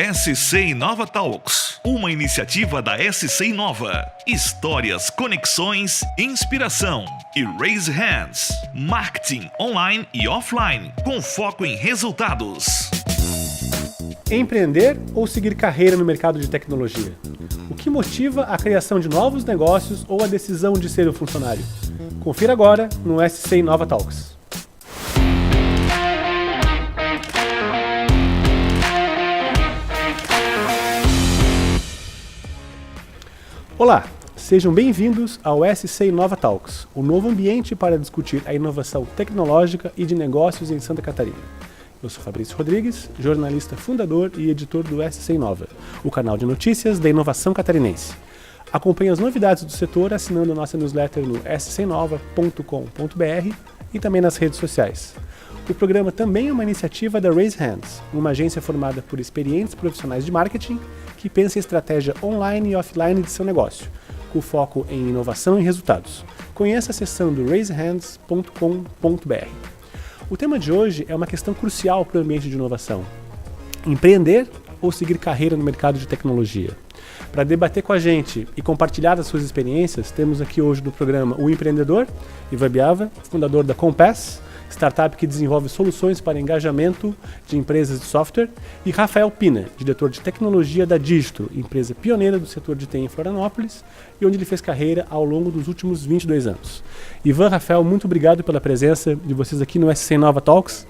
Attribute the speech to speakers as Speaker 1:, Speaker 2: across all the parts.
Speaker 1: SC Inova Talks, uma iniciativa da SC Inova. Histórias, conexões, inspiração e Raise Hands. Marketing online e offline, com foco em resultados.
Speaker 2: Empreender ou seguir carreira no mercado de tecnologia? O que motiva a criação de novos negócios ou a decisão de ser um funcionário? Confira agora no SC Inova Talks. Olá, sejam bem-vindos ao SC Inova Talks, o novo ambiente para discutir a inovação tecnológica e de negócios em Santa Catarina. Eu sou Fabrício Rodrigues, jornalista fundador e editor do SC Inova, o canal de notícias da inovação catarinense. Acompanhe as novidades do setor assinando nossa newsletter no scinova.com.br e também nas redes sociais. O programa também é uma iniciativa da Raise Hands, uma agência formada por experientes profissionais de marketing que pensa em estratégia online e offline de seu negócio, com foco em inovação e resultados. Conheça a seção do raisehands.com.br. O tema de hoje é uma questão crucial para o ambiente de inovação: empreender ou seguir carreira no mercado de tecnologia? Para debater com a gente e compartilhar as suas experiências, temos aqui hoje no programa o empreendedor Ivan Biava, fundador da Compass, startup que desenvolve soluções para engajamento de empresas de software, e Rafael Pina, diretor de tecnologia da Dígito, empresa pioneira do setor de TI em Florianópolis, e onde ele fez carreira ao longo dos últimos 22 anos. Ivan, Rafael, muito obrigado pela presença de vocês aqui no SC Inova Talks.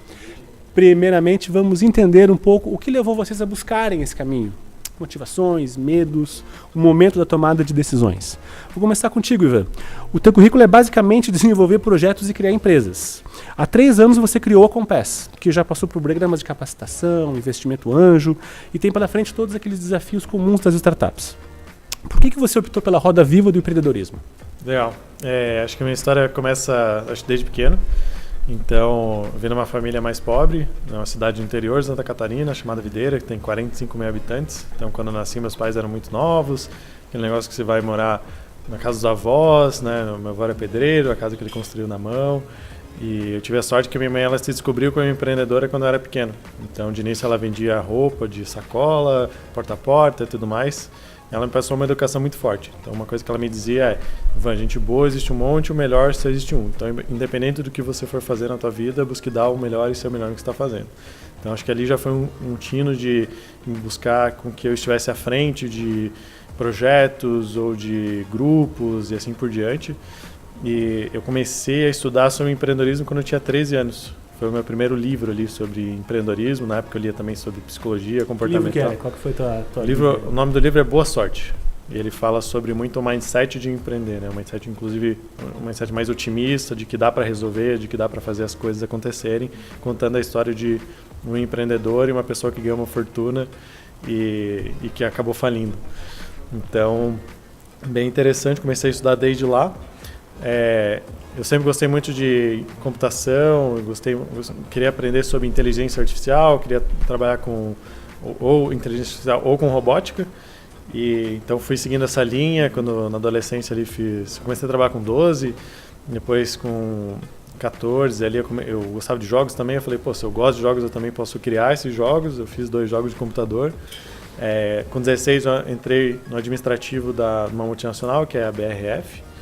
Speaker 2: Primeiramente, vamos entender um pouco o que levou vocês a buscarem esse caminho. Motivações, medos, o momento da tomada de decisões. Vou começar contigo, Ivan. O teu currículo é basicamente desenvolver projetos e criar empresas. Há 3 anos você criou a Compass, que já passou por programas de capacitação, investimento anjo e tem pela frente todos aqueles desafios comuns das startups. Por que você optou pela roda viva do empreendedorismo?
Speaker 3: Legal. Acho que a minha história começa desde pequeno. Então, eu vim de uma família mais pobre, numa cidade do interior de Santa Catarina, chamada Videira, que tem 45 mil habitantes. Então, quando eu nasci, meus pais eram muito novos, aquele negócio que você vai morar na casa dos avós, né? Meu avô era pedreiro, a casa que ele construiu na mão. E eu tive a sorte que minha mãe ela se descobriu como empreendedora quando eu era pequeno. Então, de início, ela vendia roupa de sacola, porta a porta e tudo mais. Ela me passou uma educação muito forte. Então, uma coisa que ela me dizia é: Ivan, gente boa existe um monte, o melhor só existe um. Então, independente do que você for fazer na tua vida, busque dar o melhor e ser o melhor no que você está fazendo. Então, acho que ali já foi um tino de buscar com que eu estivesse à frente de projetos ou de grupos e assim por diante. E eu comecei a estudar sobre empreendedorismo quando eu tinha 13 anos. Foi o meu primeiro livro ali sobre empreendedorismo. Na época eu lia também sobre psicologia, comportamental.
Speaker 2: Que livro que é? Qual que foi tua
Speaker 3: O nome do livro é Boa Sorte. E ele fala sobre muito o mindset de empreender, né? Um mindset, inclusive, um mindset mais otimista, de que dá para resolver, de que dá para fazer as coisas acontecerem, contando a história de um empreendedor e uma pessoa que ganhou uma fortuna e que acabou falindo. Então, bem interessante, comecei a estudar desde lá. Eu sempre gostei muito de computação, queria aprender sobre inteligência artificial, queria trabalhar com ou inteligência artificial ou com robótica. E então fui seguindo essa linha. Quando na adolescência ali comecei a trabalhar com 12, depois com 14 ali eu gostava de jogos também. Eu falei, se eu gosto de jogos eu também posso criar esses jogos. Eu fiz 2 jogos de computador. Com 16 eu entrei no administrativo de uma multinacional que é a BRF.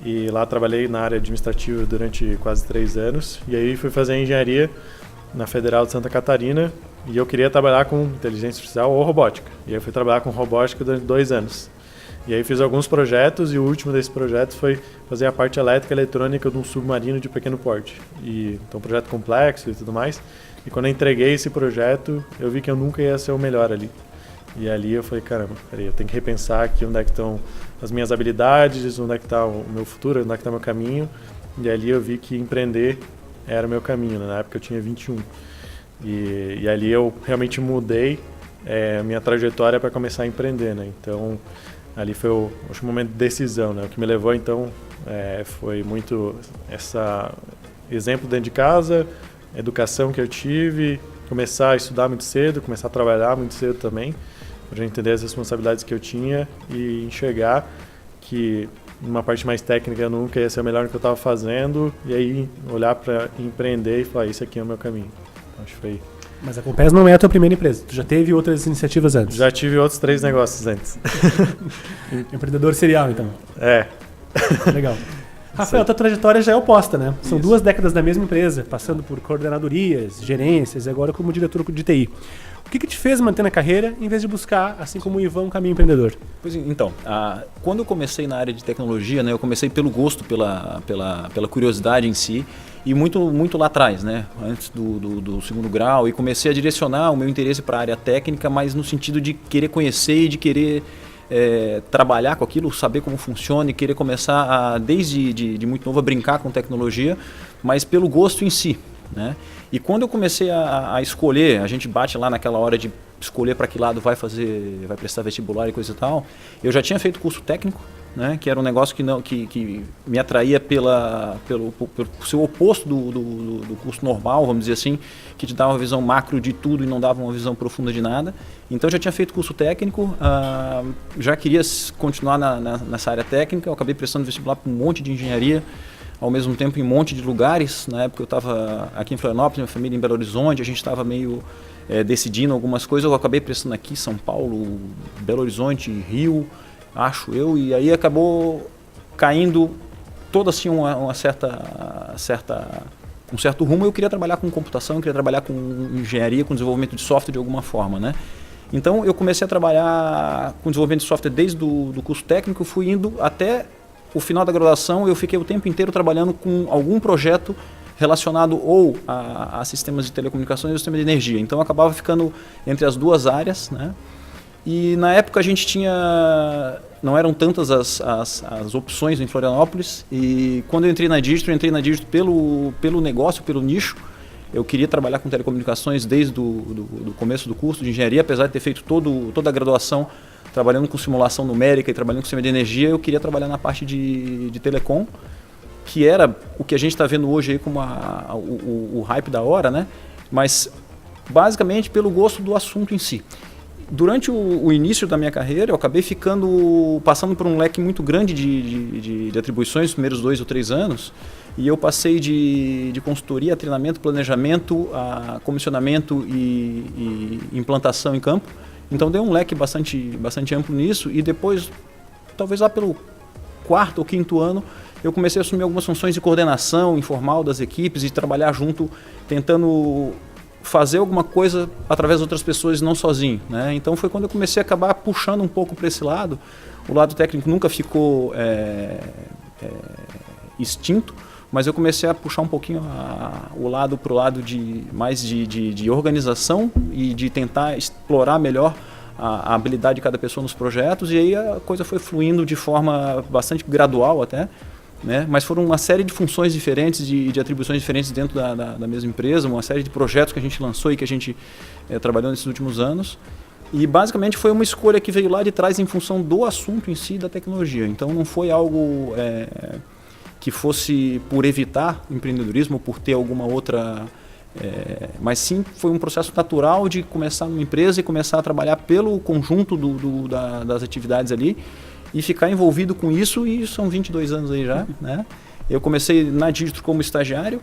Speaker 3: E lá trabalhei na área administrativa durante quase 3 anos. E aí fui fazer engenharia na Federal de Santa Catarina. E eu queria trabalhar com inteligência artificial ou robótica. E aí eu fui trabalhar com robótica durante 2 anos. E aí fiz alguns projetos, e o último desses projetos foi fazer a parte elétrica e eletrônica de um submarino de pequeno porte. Então um projeto complexo e tudo mais. E quando eu entreguei esse projeto, eu vi que eu nunca ia ser o melhor ali. E ali eu falei, caramba, peraí, eu tenho que repensar aqui onde é que estão as minhas habilidades, onde é que está o meu futuro, onde é que está o meu caminho. E ali eu vi que empreender era o meu caminho, né? Na época eu tinha 21. E ali eu realmente mudei a minha trajetória para começar a empreender, né? Então, ali foi o momento de decisão, né? O que me levou, então, foi muito esse exemplo dentro de casa, educação que eu tive, começar a estudar muito cedo, começar a trabalhar muito cedo também, para entender as responsabilidades que eu tinha e enxergar que numa parte mais técnica eu nunca ia ser o melhor no que eu estava fazendo, e aí olhar para empreender e falar, isso aqui é o meu caminho. Então, acho que foi
Speaker 2: Mas a Compass não é a tua primeira empresa. Tu já teve outras iniciativas antes.
Speaker 3: Já tive outros 3 negócios antes.
Speaker 2: Empreendedor serial, então.
Speaker 3: É.
Speaker 2: Legal. Rafael, tua trajetória já é oposta, né? São 2 décadas da mesma empresa, passando por coordenadorias, gerências e agora como diretor de TI. O que te fez manter na carreira em vez de buscar, assim como o Ivan, um caminho empreendedor?
Speaker 4: Pois então, quando eu comecei na área de tecnologia, né, eu comecei pelo gosto, pela curiosidade em si, e muito lá atrás, né, antes do segundo grau, e comecei a direcionar o meu interesse para a área técnica, mas no sentido de querer conhecer e de querer trabalhar com aquilo, saber como funciona e querer começar, desde de muito novo, a brincar com tecnologia, mas pelo gosto em si, né? E quando eu comecei a escolher, a gente bate lá naquela hora de escolher para que lado vai prestar vestibular e coisa e tal, eu já tinha feito curso técnico, né, que era um negócio que me atraía pelo seu oposto do curso normal, vamos dizer assim, que te dava uma visão macro de tudo e não dava uma visão profunda de nada. Então eu já tinha feito curso técnico, já queria continuar nessa área técnica, eu acabei prestando vestibular para um monte de engenharia, ao mesmo tempo em um monte de lugares. Na época eu estava aqui em Florianópolis, minha família em Belo Horizonte, a gente estava meio decidindo algumas coisas, eu acabei prestando aqui São Paulo, Belo Horizonte, Rio, acho eu, e aí acabou caindo todo assim um certo rumo. Eu queria trabalhar com computação, eu queria trabalhar com engenharia, com desenvolvimento de software de alguma forma, né? Então eu comecei a trabalhar com desenvolvimento de software desde do curso técnico, fui indo até o final da graduação. Eu fiquei o tempo inteiro trabalhando com algum projeto relacionado ou a sistemas de telecomunicações ou sistema de energia. Então eu acabava ficando entre as 2 áreas, né? E na época a gente não eram tantas as opções em Florianópolis, e quando eu entrei na Digitro pelo negócio, pelo nicho. Eu queria trabalhar com telecomunicações desde do começo do curso de engenharia, apesar de ter feito toda a graduação trabalhando com simulação numérica e trabalhando com sistema de energia. Eu queria trabalhar na parte de telecom, que era o que a gente está vendo hoje aí como o hype da hora, né? Mas basicamente pelo gosto do assunto em si. Durante o início da minha carreira, eu acabei passando por um leque muito grande de atribuições nos primeiros 2 ou 3 anos, e eu passei de consultoria, treinamento, planejamento, a comissionamento e implantação em campo. Então deu um leque bastante amplo nisso, e depois, talvez lá pelo 4º ou 5º ano, eu comecei a assumir algumas funções de coordenação informal das equipes e trabalhar junto, tentando fazer alguma coisa através de outras pessoas e não sozinho, né? Então foi quando eu comecei a acabar puxando um pouco para esse lado. O lado técnico nunca ficou extinto, mas eu comecei a puxar um pouquinho o lado para o lado mais de organização e de tentar explorar melhor a habilidade de cada pessoa nos projetos, e aí a coisa foi fluindo de forma bastante gradual até, né? Mas foram uma série de funções diferentes, de atribuições diferentes dentro da mesma empresa, uma série de projetos que a gente lançou e que a gente trabalhou nesses últimos anos. E basicamente foi uma escolha que veio lá de trás em função do assunto em si, da tecnologia. Então não foi algo que fosse por evitar empreendedorismo ou por ter alguma outra... mas sim foi um processo natural de começar numa empresa e começar a trabalhar pelo conjunto das atividades ali, e ficar envolvido com isso, e são 22 anos aí já, né? Eu comecei na Digitro como estagiário,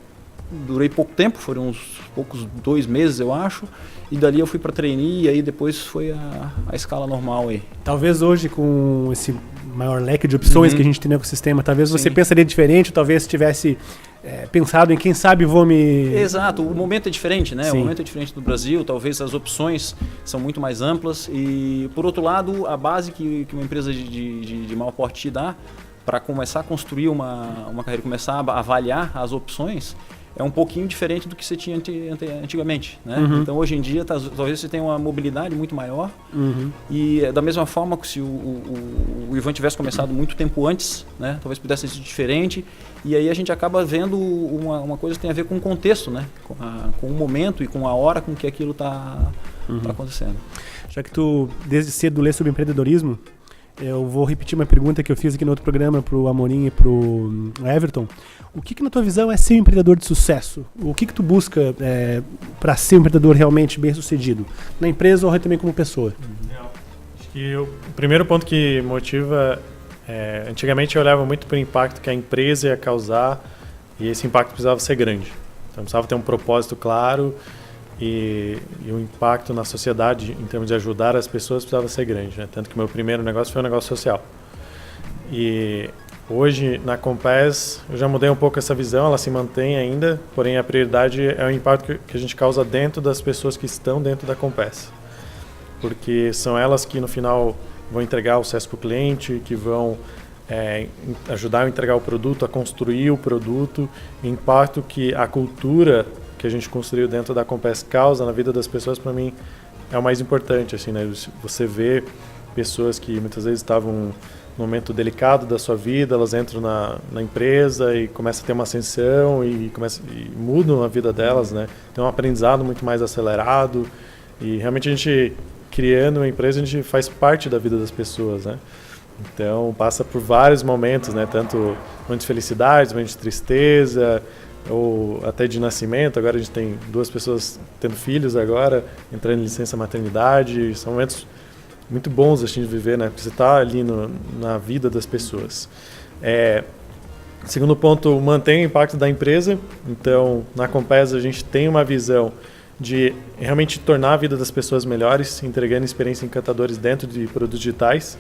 Speaker 4: durei pouco tempo, foram uns poucos 2 meses, eu acho, e dali eu fui para trainee, e aí depois foi a escala normal aí.
Speaker 2: Talvez hoje, com esse maior leque de opções que a gente tem no ecossistema, talvez você pensaria diferente, ou talvez tivesse pensado em quem sabe vou me...
Speaker 4: Exato, o momento é diferente, né?
Speaker 2: Sim.
Speaker 4: O momento é diferente do Brasil, talvez as opções são muito mais amplas, e por outro lado, a base que uma empresa de maior porte te dá para começar a construir uma carreira, começar a avaliar as opções, é um pouquinho diferente do que você tinha antigamente, né? Então hoje em dia talvez você tenha uma mobilidade muito maior, e da mesma forma que se o Ivan tivesse começado muito tempo antes, né? Talvez pudesse ser diferente, e aí a gente acaba vendo uma coisa que tem a ver com o contexto, né? Com o momento e com a hora com que aquilo está acontecendo.
Speaker 2: Já que tu desde cedo lê sobre empreendedorismo, eu vou repetir uma pergunta que eu fiz aqui no outro programa para o Amorim e para o Everton. O que na tua visão é ser um empreendedor de sucesso? O que tu busca para ser um empreendedor realmente bem sucedido? Na empresa ou também como pessoa?
Speaker 3: Acho que o primeiro ponto que motiva... antigamente eu olhava muito para o impacto que a empresa ia causar, e esse impacto precisava ser grande. Então precisava ter um propósito claro, e o impacto na sociedade em termos de ajudar as pessoas precisava ser grande, né? Tanto que o meu primeiro negócio foi um negócio social. E hoje, na Compass, eu já mudei um pouco essa visão, ela se mantém ainda, porém a prioridade é o impacto que a gente causa dentro das pessoas que estão dentro da Compass. Porque são elas que, no final, vão entregar o sucesso para o cliente, que vão ajudar a entregar o produto, a construir o produto, o impacto que a cultura que a gente construiu dentro da Compass causa na vida das pessoas, para mim, é o mais importante. Assim, né? Você vê pessoas que muitas vezes estavam num momento delicado da sua vida, elas entram na empresa e começam a ter uma ascensão e mudam a vida delas, né? Tem um aprendizado muito mais acelerado e realmente a gente, criando uma empresa, a gente faz parte da vida das pessoas, né? Então, passa por vários momentos, né? Tanto momentos de felicidade, momentos de tristeza, ou até de nascimento. Agora a gente tem 2 pessoas tendo filhos agora, entrando em licença maternidade. São momentos muito bons assim, de viver, né? Porque você está ali na vida das pessoas. Segundo ponto, mantém o impacto da empresa. Então, na Compass a gente tem uma visão de realmente tornar a vida das pessoas melhores, entregando experiências encantadoras dentro de produtos digitais.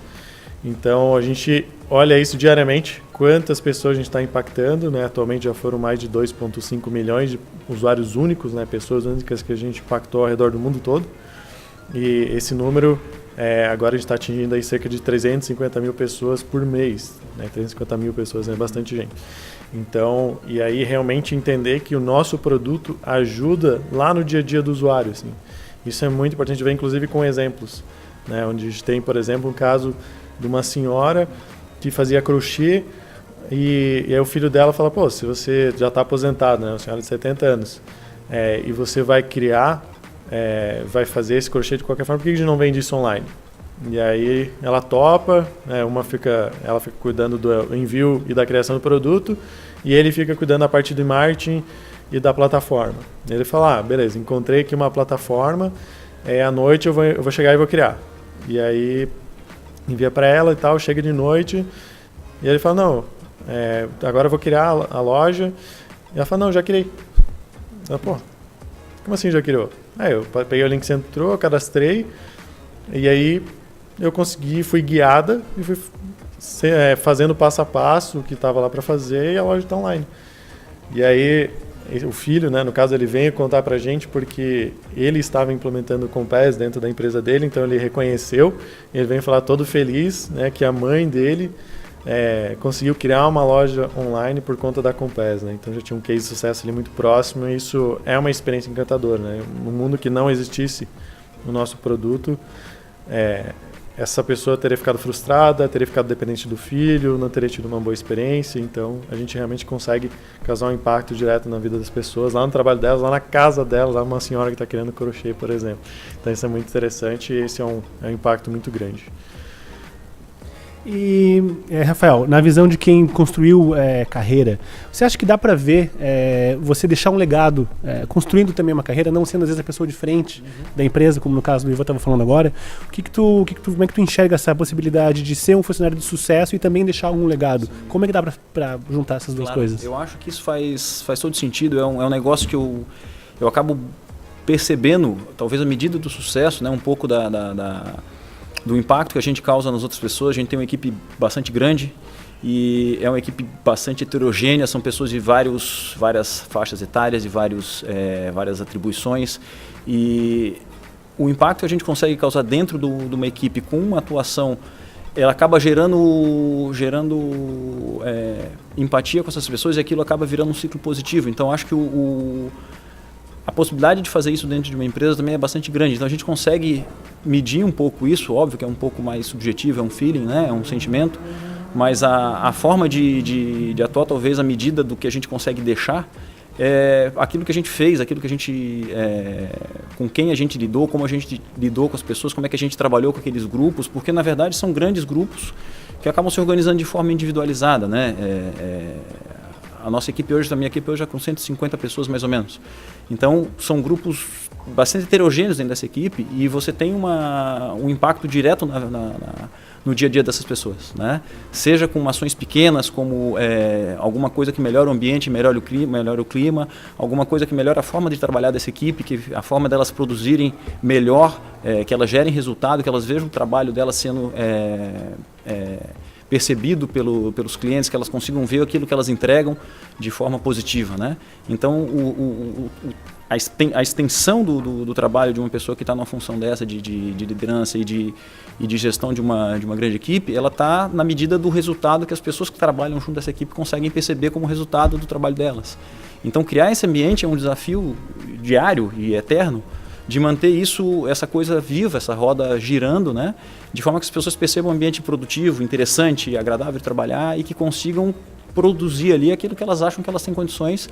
Speaker 3: Então, a gente olha isso diariamente, quantas pessoas a gente está impactando, né? Atualmente já foram mais de 2,5 milhões de usuários únicos, né? Pessoas únicas que a gente impactou ao redor do mundo todo. E esse número, agora a gente está atingindo aí cerca de 350 mil pessoas por mês, né? 350 mil pessoas é bastante gente. Então, e aí realmente entender que o nosso produto ajuda lá no dia a dia do usuário, assim. Isso é muito importante, a gente vê inclusive com exemplos, né? Onde a gente tem, por exemplo, um caso de uma senhora que fazia crochê e aí o filho dela fala, pô, se você já está aposentado, né, uma senhora de 70 anos, e você vai criar, vai fazer esse crochê de qualquer forma, por que a gente não vende isso online? E aí ela topa, né, ela fica cuidando do envio e da criação do produto e ele fica cuidando da parte do marketing e da plataforma. E ele fala, beleza, encontrei aqui uma plataforma, à noite eu vou chegar e vou criar. E aí envia para ela e tal, chega de noite, e ele fala, não, agora eu vou criar a loja. E ela fala, não, já criei. Ela, pô, como assim já criou? Eu peguei o link que você entrou, eu cadastrei, e aí eu fui guiada, e fui fazendo passo a passo o que estava lá para fazer, e a loja está online. E aí o filho, né, no caso, ele veio contar pra gente porque ele estava implementando o Compass dentro da empresa dele, então ele reconheceu, ele veio falar todo feliz, né, que a mãe dele conseguiu criar uma loja online por conta da Compass, né? Então já tinha um case de sucesso ali muito próximo e isso é uma experiência encantadora, né? No mundo que não existisse o nosso produto, essa pessoa teria ficado frustrada, teria ficado dependente do filho, não teria tido uma boa experiência. Então, a gente realmente consegue causar um impacto direto na vida das pessoas, lá no trabalho delas, lá na casa delas, lá uma senhora que está querendo crochê, por exemplo. Então, isso é muito interessante e esse é um impacto muito grande.
Speaker 2: E, Rafael, na visão de quem construiu carreira, você acha que dá para ver você deixar um legado, construindo também uma carreira, não sendo às vezes a pessoa de frente da empresa, como no caso do Ivan estava falando agora? Como é que tu enxerga essa possibilidade de ser um funcionário de sucesso e também deixar algum legado? Sim. Como é que dá para juntar essas duas coisas? Eu
Speaker 4: acho que isso faz todo sentido, é um negócio que eu acabo percebendo, talvez a medida do sucesso, né, um pouco do impacto que a gente causa nas outras pessoas. A gente tem uma equipe bastante grande e é uma equipe bastante heterogênea, são pessoas de várias faixas etárias e várias atribuições, e o impacto que a gente consegue causar dentro de uma equipe com uma atuação, ela acaba gerando empatia com essas pessoas e aquilo acaba virando um ciclo positivo. Então acho que a possibilidade de fazer isso dentro de uma empresa também é bastante grande. Então a gente consegue medir um pouco isso, óbvio que é um pouco mais subjetivo, é um feeling, né? É um sentimento, mas a forma de atuar, talvez a medida do que a gente consegue deixar, é aquilo que a gente fez, aquilo que a gente, com quem a gente lidou, como a gente lidou com as pessoas, como é que a gente trabalhou com aqueles grupos, porque na verdade são grandes grupos que acabam se organizando de forma individualizada, né? A nossa equipe hoje, a minha equipe hoje é com 150 pessoas mais ou menos. Então, são grupos bastante heterogêneos dentro dessa equipe e você tem um impacto direto no dia a dia dessas pessoas, né? Seja com ações pequenas, como alguma coisa que melhora o ambiente, melhora o clima, alguma coisa que melhora a forma de trabalhar dessa equipe, que a forma delas produzirem melhor, que elas gerem resultado, que elas vejam o trabalho delas sendo percebido pelos clientes, que elas consigam ver aquilo que elas entregam de forma positiva, né? Então, a extensão do trabalho de uma pessoa que está numa função dessa de liderança e de gestão de uma grande equipe, ela está na medida do resultado que as pessoas que trabalham junto dessa equipe conseguem perceber como resultado do trabalho delas. Então, criar esse ambiente é um desafio diário e eterno, de manter essa coisa viva, essa roda girando, né? De forma que as pessoas percebam um ambiente produtivo, interessante, agradável de trabalhar e que consigam produzir ali aquilo que elas acham que elas têm condições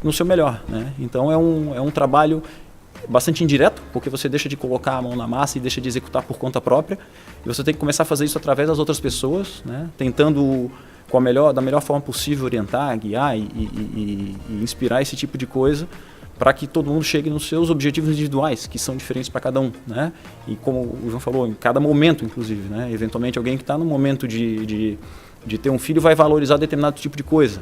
Speaker 4: no seu melhor, né? Então é um trabalho bastante indireto, porque você deixa de colocar a mão na massa e deixa de executar por conta própria, e você tem que começar a fazer isso através das outras pessoas, né? Tentando da melhor forma possível orientar, guiar e inspirar esse tipo de coisa, para que todo mundo chegue nos seus objetivos individuais, que são diferentes para cada um, né? E como o João falou, em cada momento, inclusive, né? Eventualmente alguém que está no momento de ter um filho vai valorizar determinado tipo de coisa.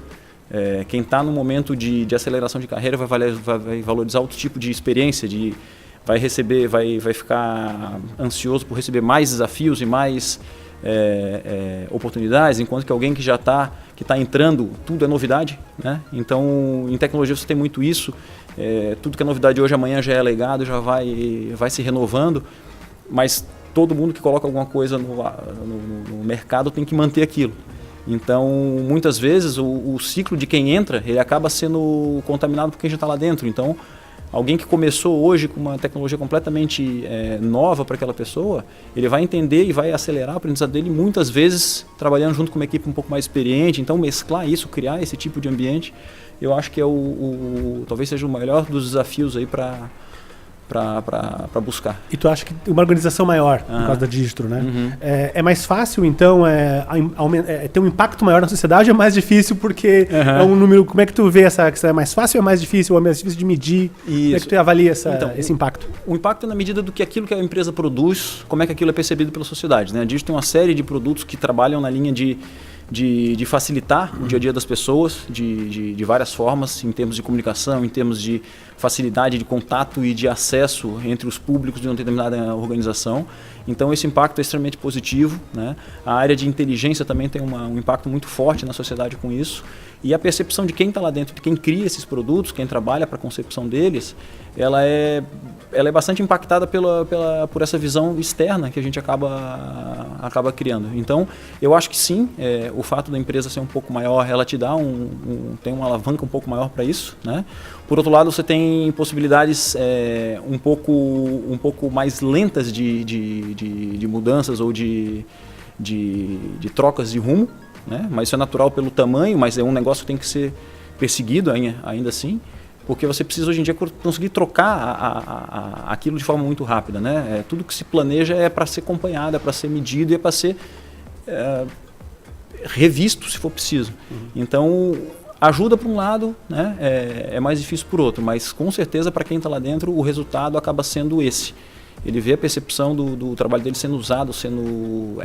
Speaker 4: Quem está no momento de aceleração de carreira vai valorizar outro tipo de experiência, vai ficar ansioso por receber mais desafios e mais oportunidades, enquanto que alguém que já está entrando, tudo é novidade, né? Então, em tecnologia você tem muito isso. Tudo que é novidade hoje, amanhã já é legado, já vai se renovando, mas todo mundo que coloca alguma coisa no mercado tem que manter aquilo. Então, muitas vezes, o ciclo de quem entra, ele acaba sendo contaminado por quem já está lá dentro. Então, alguém que começou hoje com uma tecnologia completamente nova para aquela pessoa, ele vai entender e vai acelerar o aprendizado dele, muitas vezes trabalhando junto com uma equipe um pouco mais experiente. Então, mesclar isso, criar esse tipo de ambiente, eu acho que talvez seja o maior dos desafios aí para buscar.
Speaker 2: E tu acha que uma organização maior, por causa da Digitro, né?
Speaker 4: Uhum.
Speaker 2: É mais fácil, então, ter um impacto maior na sociedade, ou é mais difícil porque é um número... Como é que tu vê que é mais fácil ou é mais difícil? Ou é mais difícil de medir? Isso. Como é que tu avalia esse impacto?
Speaker 4: O impacto é na medida do que aquilo que a empresa produz, como é que aquilo é percebido pela sociedade, né? A Digitro tem uma série de produtos que trabalham na linha de facilitar o dia a dia das pessoas de várias formas, em termos de comunicação, em termos de facilidade de contato e de acesso entre os públicos de uma determinada organização. Então esse impacto é extremamente positivo, né? A área de inteligência também tem um impacto muito forte na sociedade com isso. E a percepção de quem está lá dentro, de quem cria esses produtos, quem trabalha para a concepção deles, ela é bastante impactada por essa visão externa que a gente acaba criando. Então, eu acho que sim, o fato da empresa ser um pouco maior, ela te dá tem uma alavanca um pouco maior para isso, né? Por outro lado, você tem possibilidades um pouco mais lentas de mudanças ou de trocas de rumo, né? Mas isso é natural pelo tamanho, mas é um negócio que tem que ser perseguido ainda assim, porque você precisa hoje em dia conseguir trocar aquilo de forma muito rápida, né? Tudo que se planeja é para ser acompanhado, é para ser medido e é para ser revisto se for preciso. Então, ajuda por um lado, né? É mais difícil por outro, mas com certeza para quem está lá dentro o resultado acaba sendo esse. Ele vê a percepção do trabalho dele sendo usado, sendo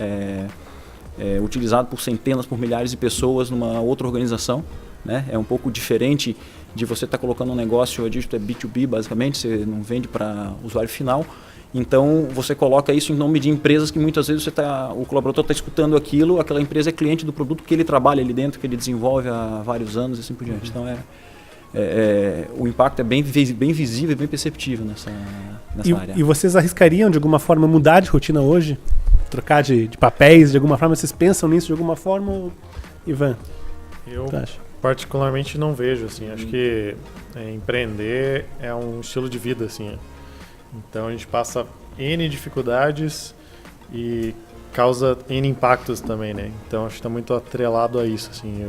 Speaker 4: utilizado por centenas, por milhares de pessoas numa outra organização, né? É um pouco diferente de você estar colocando um negócio, a Digitro é B2B basicamente, você não vende para usuário final. Então você coloca isso em nome de empresas que muitas vezes o colaborador está escutando aquela empresa é cliente do produto que ele trabalha ali dentro, que ele desenvolve há vários anos e assim por diante. Então o impacto é bem visível e bem perceptível nessa área.
Speaker 2: E vocês arriscariam de alguma forma mudar de rotina hoje? Trocar de papéis de alguma forma? Vocês pensam nisso de alguma forma, Ivan?
Speaker 3: Eu particularmente não vejo, assim. Acho que empreender é um estilo de vida, assim. Então a gente passa N dificuldades e causa N impactos também, né? Então acho que está muito atrelado a isso, assim.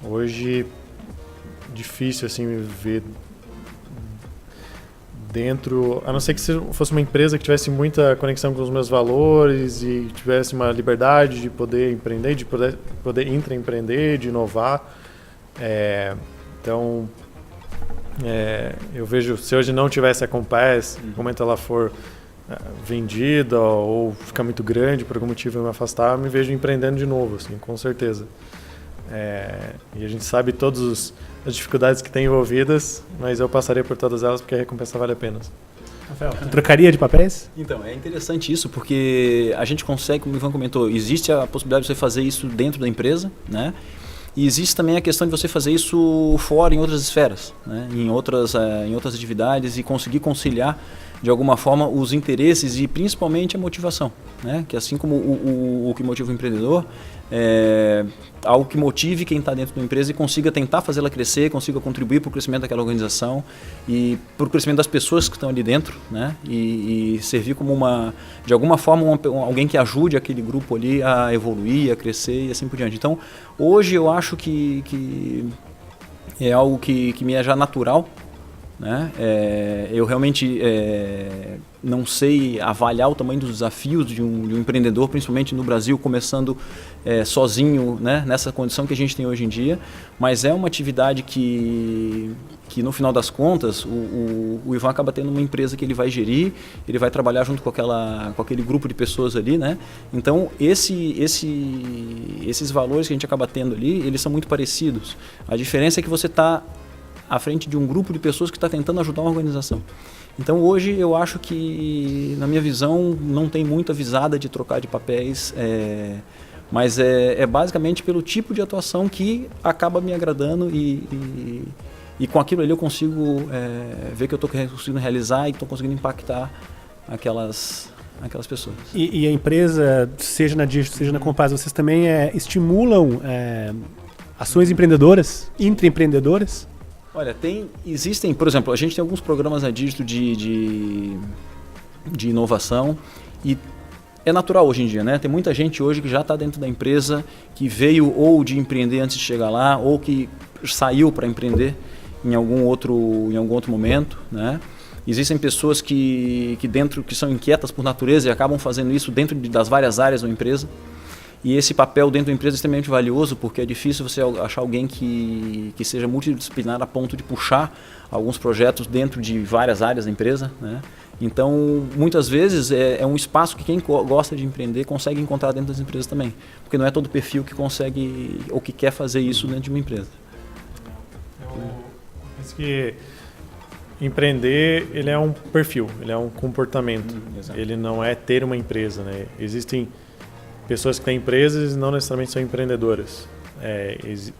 Speaker 3: Hoje difícil assim me ver dentro, a não ser que fosse uma empresa que tivesse muita conexão com os meus valores e tivesse uma liberdade de poder empreender, de poder intraempreender, de inovar. Então, eu vejo, se hoje não tivesse a Compass, no momento ela for vendida ou ficar muito grande, por algum motivo eu me afastar, eu me vejo empreendendo de novo, assim, com certeza. E a gente sabe todas as dificuldades que tem envolvidas, mas eu passaria por todas elas porque a recompensa vale a pena.
Speaker 2: Rafael, trocaria de papéis?
Speaker 4: Então, é interessante isso, porque a gente consegue, como o Ivan comentou, existe a possibilidade de você fazer isso dentro da empresa, né? E existe também a questão de você fazer isso fora, em outras esferas, né? Em outras atividades, e conseguir conciliar de alguma forma os interesses e principalmente a motivação, né? Que assim como o que motiva o empreendedor, algo que motive quem está dentro da empresa e consiga tentar fazê-la crescer, consiga contribuir para o crescimento daquela organização e para o crescimento das pessoas que estão ali dentro, né? E servir como de alguma forma alguém que ajude aquele grupo ali a evoluir, a crescer e assim por diante. Então, hoje eu acho que é algo que me é já natural, né? Eu realmente não sei avaliar o tamanho dos desafios de um empreendedor, principalmente no Brasil, começando sozinho, né? Nessa condição que a gente tem hoje em dia, mas é uma atividade que no final das contas o Ivan acaba tendo uma empresa que ele vai gerir, ele vai trabalhar junto com aquele grupo de pessoas ali, né? Então esses valores que a gente acaba tendo ali, eles são muito parecidos. A diferença é que você está à frente de um grupo de pessoas que está tentando ajudar uma organização. Então hoje eu acho que, na minha visão, não tem muita visada de trocar de papéis, mas é basicamente pelo tipo de atuação que acaba me agradando e com aquilo ali eu consigo ver que eu estou conseguindo realizar e estou conseguindo impactar aquelas pessoas.
Speaker 2: E a empresa, seja na Digito, seja na Compass, vocês também estimulam ações empreendedoras, intraempreendedoras?
Speaker 4: Olha, existem, por exemplo, a gente tem alguns programas na Digito de inovação e é natural hoje em dia, né? Tem muita gente hoje que já está dentro da empresa, que veio ou de empreender antes de chegar lá, ou que saiu para empreender em algum outro momento, né? Existem pessoas que são inquietas por natureza e acabam fazendo isso dentro das várias áreas da empresa. E esse papel dentro da empresa é extremamente valioso, porque é difícil você achar alguém que seja multidisciplinar a ponto de puxar alguns projetos dentro de várias áreas da empresa, né? Então, muitas vezes é um espaço que quem gosta de empreender consegue encontrar dentro das empresas também, porque não é todo perfil que consegue ou que quer fazer isso dentro de uma empresa.
Speaker 3: Eu penso que empreender, ele é um perfil, ele é um comportamento, ele não é ter uma empresa, né? Existem pessoas que têm empresas e não necessariamente são empreendedoras.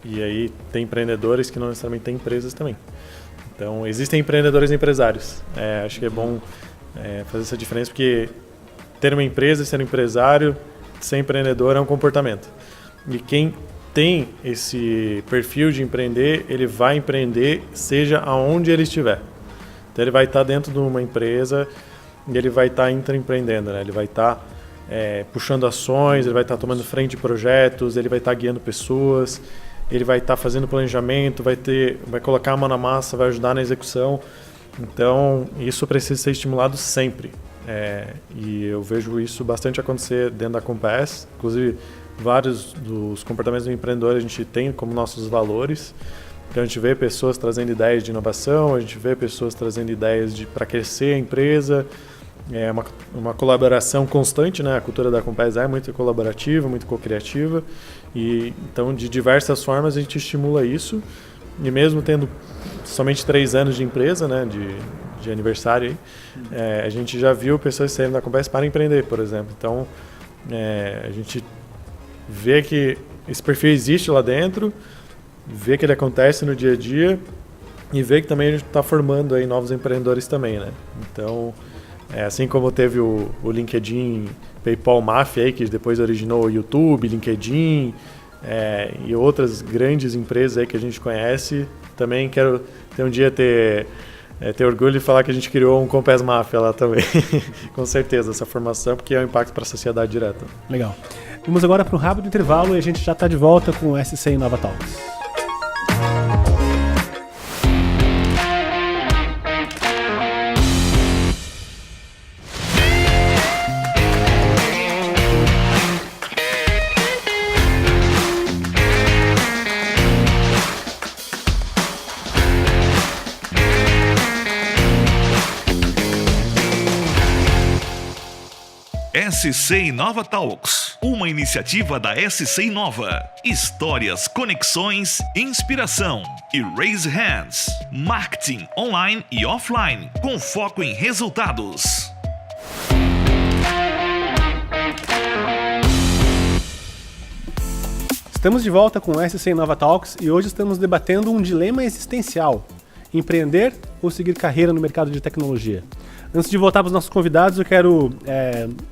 Speaker 3: E aí tem empreendedores que não necessariamente têm empresas também. Então, existem empreendedores e empresários. Acho que é bom fazer essa diferença, porque ter uma empresa, ser um empresário, ser empreendedor é um comportamento. E quem tem esse perfil de empreender, ele vai empreender seja aonde ele estiver. Então, ele vai estar dentro de uma empresa e ele vai estar intraempreendendo, né? Ele vai estar puxando ações, ele vai estar tomando frente de projetos, ele vai estar guiando pessoas, ele vai estar fazendo planejamento, vai colocar a mão na massa, vai ajudar na execução. Então, isso precisa ser estimulado sempre. E eu vejo isso bastante acontecer dentro da Compass. Inclusive, vários dos comportamentos do empreendedor a gente tem como nossos valores. Então, a gente vê pessoas trazendo ideias de inovação, a gente vê pessoas trazendo ideias para crescer a empresa. É uma colaboração constante, né? A cultura da Compass é muito colaborativa, muito co-criativa. E então, de diversas formas, a gente estimula isso. E mesmo tendo somente 3 anos de empresa, né? De aniversário, aí, a gente já viu pessoas saindo da Compass para empreender, por exemplo. Então, a gente vê que esse perfil existe lá dentro, vê que ele acontece no dia a dia e vê que também a gente está formando aí novos empreendedores também, né? Então, assim como teve o LinkedIn PayPal Mafia, aí, que depois originou o YouTube, LinkedIn e outras grandes empresas aí que a gente conhece, também quero ter um dia ter orgulho de falar que a gente criou um Compass Mafia lá também. Com certeza, essa formação, porque é um impacto para a sociedade direta.
Speaker 2: Legal. Vamos agora para um rápido intervalo e a gente já está de volta com o SC Innova Talks.
Speaker 1: SC Inova Talks, uma iniciativa da SC Inova. Histórias, conexões, inspiração e Raise Hands. Marketing online e offline, com foco em resultados.
Speaker 2: Estamos de volta com o SC Inova Talks e hoje estamos debatendo um dilema existencial: empreender ou seguir carreira no mercado de tecnologia. Antes de voltar para os nossos convidados, eu quero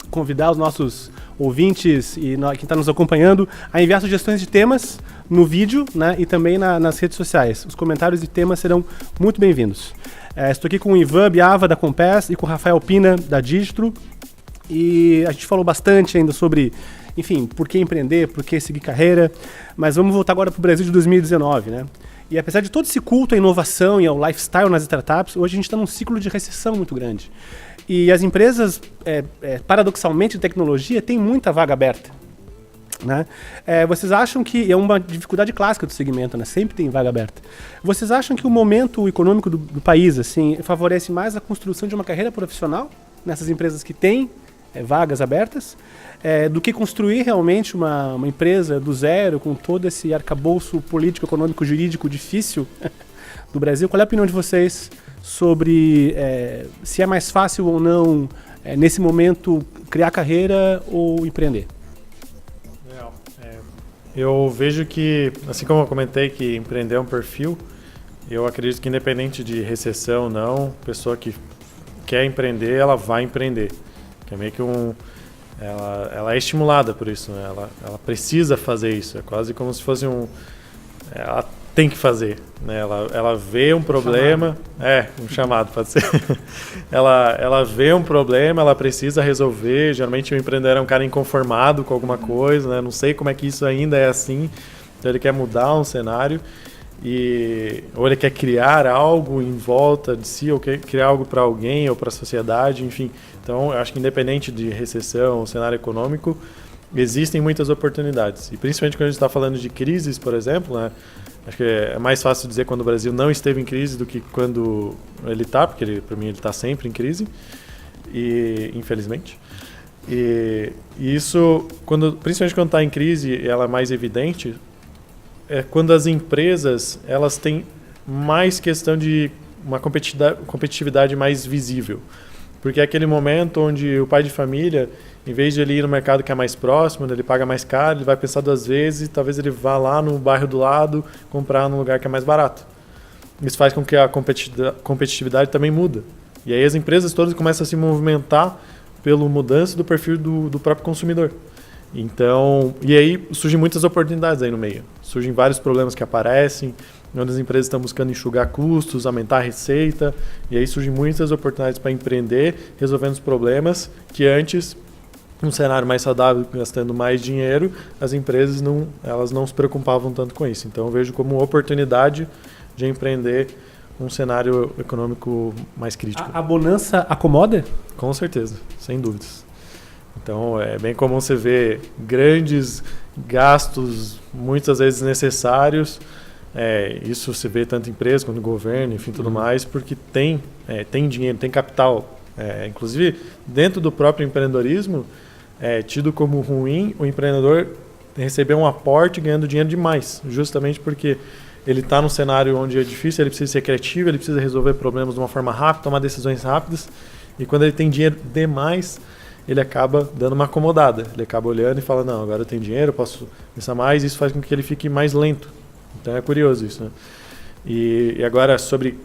Speaker 2: convidar os nossos ouvintes e quem está nos acompanhando a enviar sugestões de temas no vídeo, né, e também nas redes sociais. Os comentários e temas serão muito bem-vindos. Estou aqui com o Ivan Biava, da Compass, e com o Rafael Pina, da Digitro. E a gente falou bastante ainda sobre, enfim, por que empreender, por que seguir carreira. Mas vamos voltar agora para o Brasil de 2019, né? E apesar de todo esse culto à inovação e ao lifestyle nas startups, hoje a gente está num ciclo de recessão muito grande. E as empresas, paradoxalmente, de tecnologia, têm muita vaga aberta, né? Vocês acham que é uma dificuldade clássica do segmento, né? Sempre tem vaga aberta. Vocês acham que o momento econômico do país assim, favorece mais a construção de uma carreira profissional nessas empresas que têm vagas abertas, do que construir realmente uma empresa do zero, com todo esse arcabouço político, econômico, jurídico difícil do Brasil? Qual é a opinião de vocês sobre se é mais fácil ou não, nesse momento, criar carreira ou empreender?
Speaker 3: Eu vejo que, assim como eu comentei que empreender é um perfil, eu acredito que independente de recessão ou não, pessoa que quer empreender, ela vai empreender. Que é meio que ela é estimulada por isso, né? Ela precisa fazer isso. É quase como se fosse ela tem que fazer, né? Ela vê um problema, um chamado pode ser. ela vê um problema, ela precisa resolver. Geralmente o empreendedor é um cara inconformado com alguma coisa, né? Não sei como é que isso ainda é assim. Então ele quer mudar um cenário ou ele quer criar algo em volta de si, ou quer criar algo para alguém ou para a sociedade, enfim. Então, eu acho que independente de recessão, cenário econômico, existem muitas oportunidades. E principalmente quando a gente está falando de crises, por exemplo, né? Acho que é mais fácil dizer quando o Brasil não esteve em crise do que quando ele está, porque para mim ele está sempre em crise, infelizmente. E isso, principalmente quando está em crise, ela é mais evidente, é quando as empresas elas têm mais questão de uma competitividade mais visível. Porque é aquele momento onde o pai de família, em vez de ele ir no mercado que é mais próximo, ele paga mais caro, ele vai pensar 2 vezes, talvez ele vá lá no bairro do lado comprar num lugar que é mais barato. Isso faz com que a competitividade também muda. E aí as empresas todas começam a se movimentar pela mudança do perfil do próprio consumidor. Então, e aí surgem muitas oportunidades aí no meio. Surgem vários problemas que aparecem, onde as empresas estão buscando enxugar custos, aumentar a receita, e aí surgem muitas oportunidades para empreender, resolvendo os problemas que antes, num cenário mais saudável, gastando mais dinheiro, as empresas elas não se preocupavam tanto com isso. Então eu vejo como oportunidade de empreender um cenário econômico mais crítico.
Speaker 2: A bonança acomoda?
Speaker 3: Com certeza, sem dúvidas. Então é bem comum você ver grandes gastos, muitas vezes necessários. Isso se vê tanto em empresa quanto em governo, enfim, tudo mais, porque tem dinheiro, tem capital. Inclusive, dentro do próprio empreendedorismo, é tido como ruim o empreendedor receber um aporte ganhando dinheiro demais, justamente porque ele está num cenário onde é difícil, ele precisa ser criativo, ele precisa resolver problemas de uma forma rápida, tomar decisões rápidas, e quando ele tem dinheiro demais, ele acaba dando uma acomodada, ele acaba olhando e fala, não, agora eu tenho dinheiro, eu posso pensar mais, e isso faz com que ele fique mais lento. Então é curioso isso, né? E agora sobre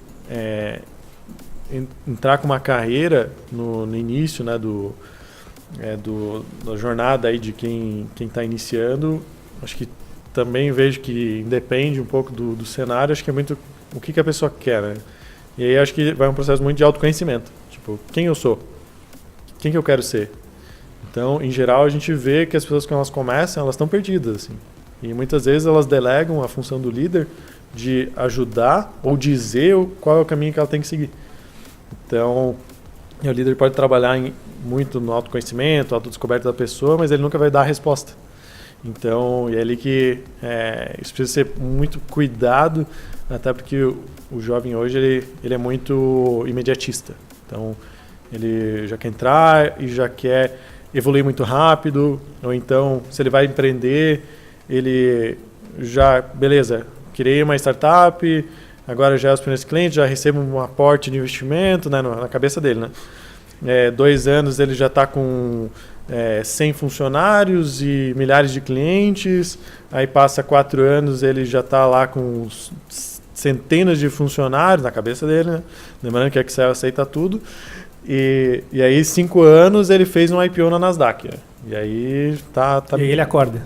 Speaker 3: entrar com uma carreira no início, né, da jornada aí de quem está iniciando, acho que também vejo que depende um pouco do cenário, acho que é muito o que a pessoa quer, né? E aí acho que vai um processo muito de autoconhecimento, tipo, quem eu sou? Quem que eu quero ser? Então, em geral, a gente vê que as pessoas quando elas começam, elas estão perdidas, assim. E muitas vezes elas delegam a função do líder de ajudar ou dizer qual é o caminho que ela tem que seguir. Então, o líder pode trabalhar muito no autoconhecimento, autodescoberta da pessoa, mas ele nunca vai dar a resposta. Então, é ali que isso precisa ser muito cuidado, até porque o jovem hoje ele é muito imediatista. Então, ele já quer entrar e já quer evoluir muito rápido, ou então, se ele vai empreender, ele já, beleza, criei uma startup, agora já é os primeiros clientes, já recebo um aporte de investimento, né, na cabeça dele, né? 2 anos ele já está com 100 funcionários e milhares de clientes, aí passa 4 anos ele já está lá com centenas de funcionários na cabeça dele, né? Lembrando que a Excel aceita tudo. E aí, 5 anos, ele fez um IPO na Nasdaq. Né? E aí
Speaker 2: E aí ele acorda.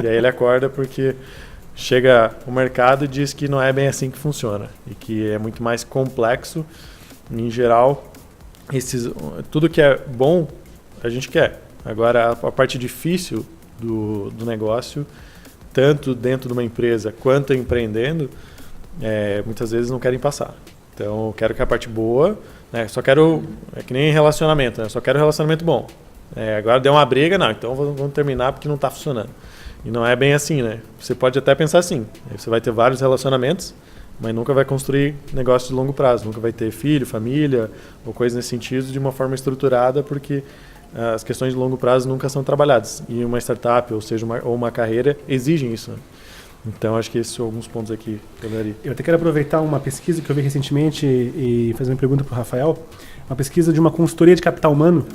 Speaker 3: E aí ele acorda porque chega o mercado e diz que não é bem assim que funciona. E que é muito mais complexo. Em geral, tudo que é bom, a gente quer. Agora, a parte difícil do negócio, tanto dentro de uma empresa quanto empreendendo, muitas vezes não querem passar. Então, eu quero que a parte boa, né, só quero, é que nem relacionamento, né, só quero relacionamento bom. Agora deu uma briga, não, então vamos terminar porque não está funcionando. E não é bem assim, né? Você pode até pensar assim, você vai ter vários relacionamentos, mas nunca vai construir negócio de longo prazo, nunca vai ter filho, família ou coisa nesse sentido de uma forma estruturada, porque as questões de longo prazo nunca são trabalhadas. E uma startup, ou seja, uma carreira, exigem isso, né? Então, acho que esses são alguns pontos aqui que eu daria.
Speaker 2: Eu até quero aproveitar uma pesquisa que eu vi recentemente e fazer uma pergunta para o Rafael. Uma pesquisa de uma consultoria de capital humano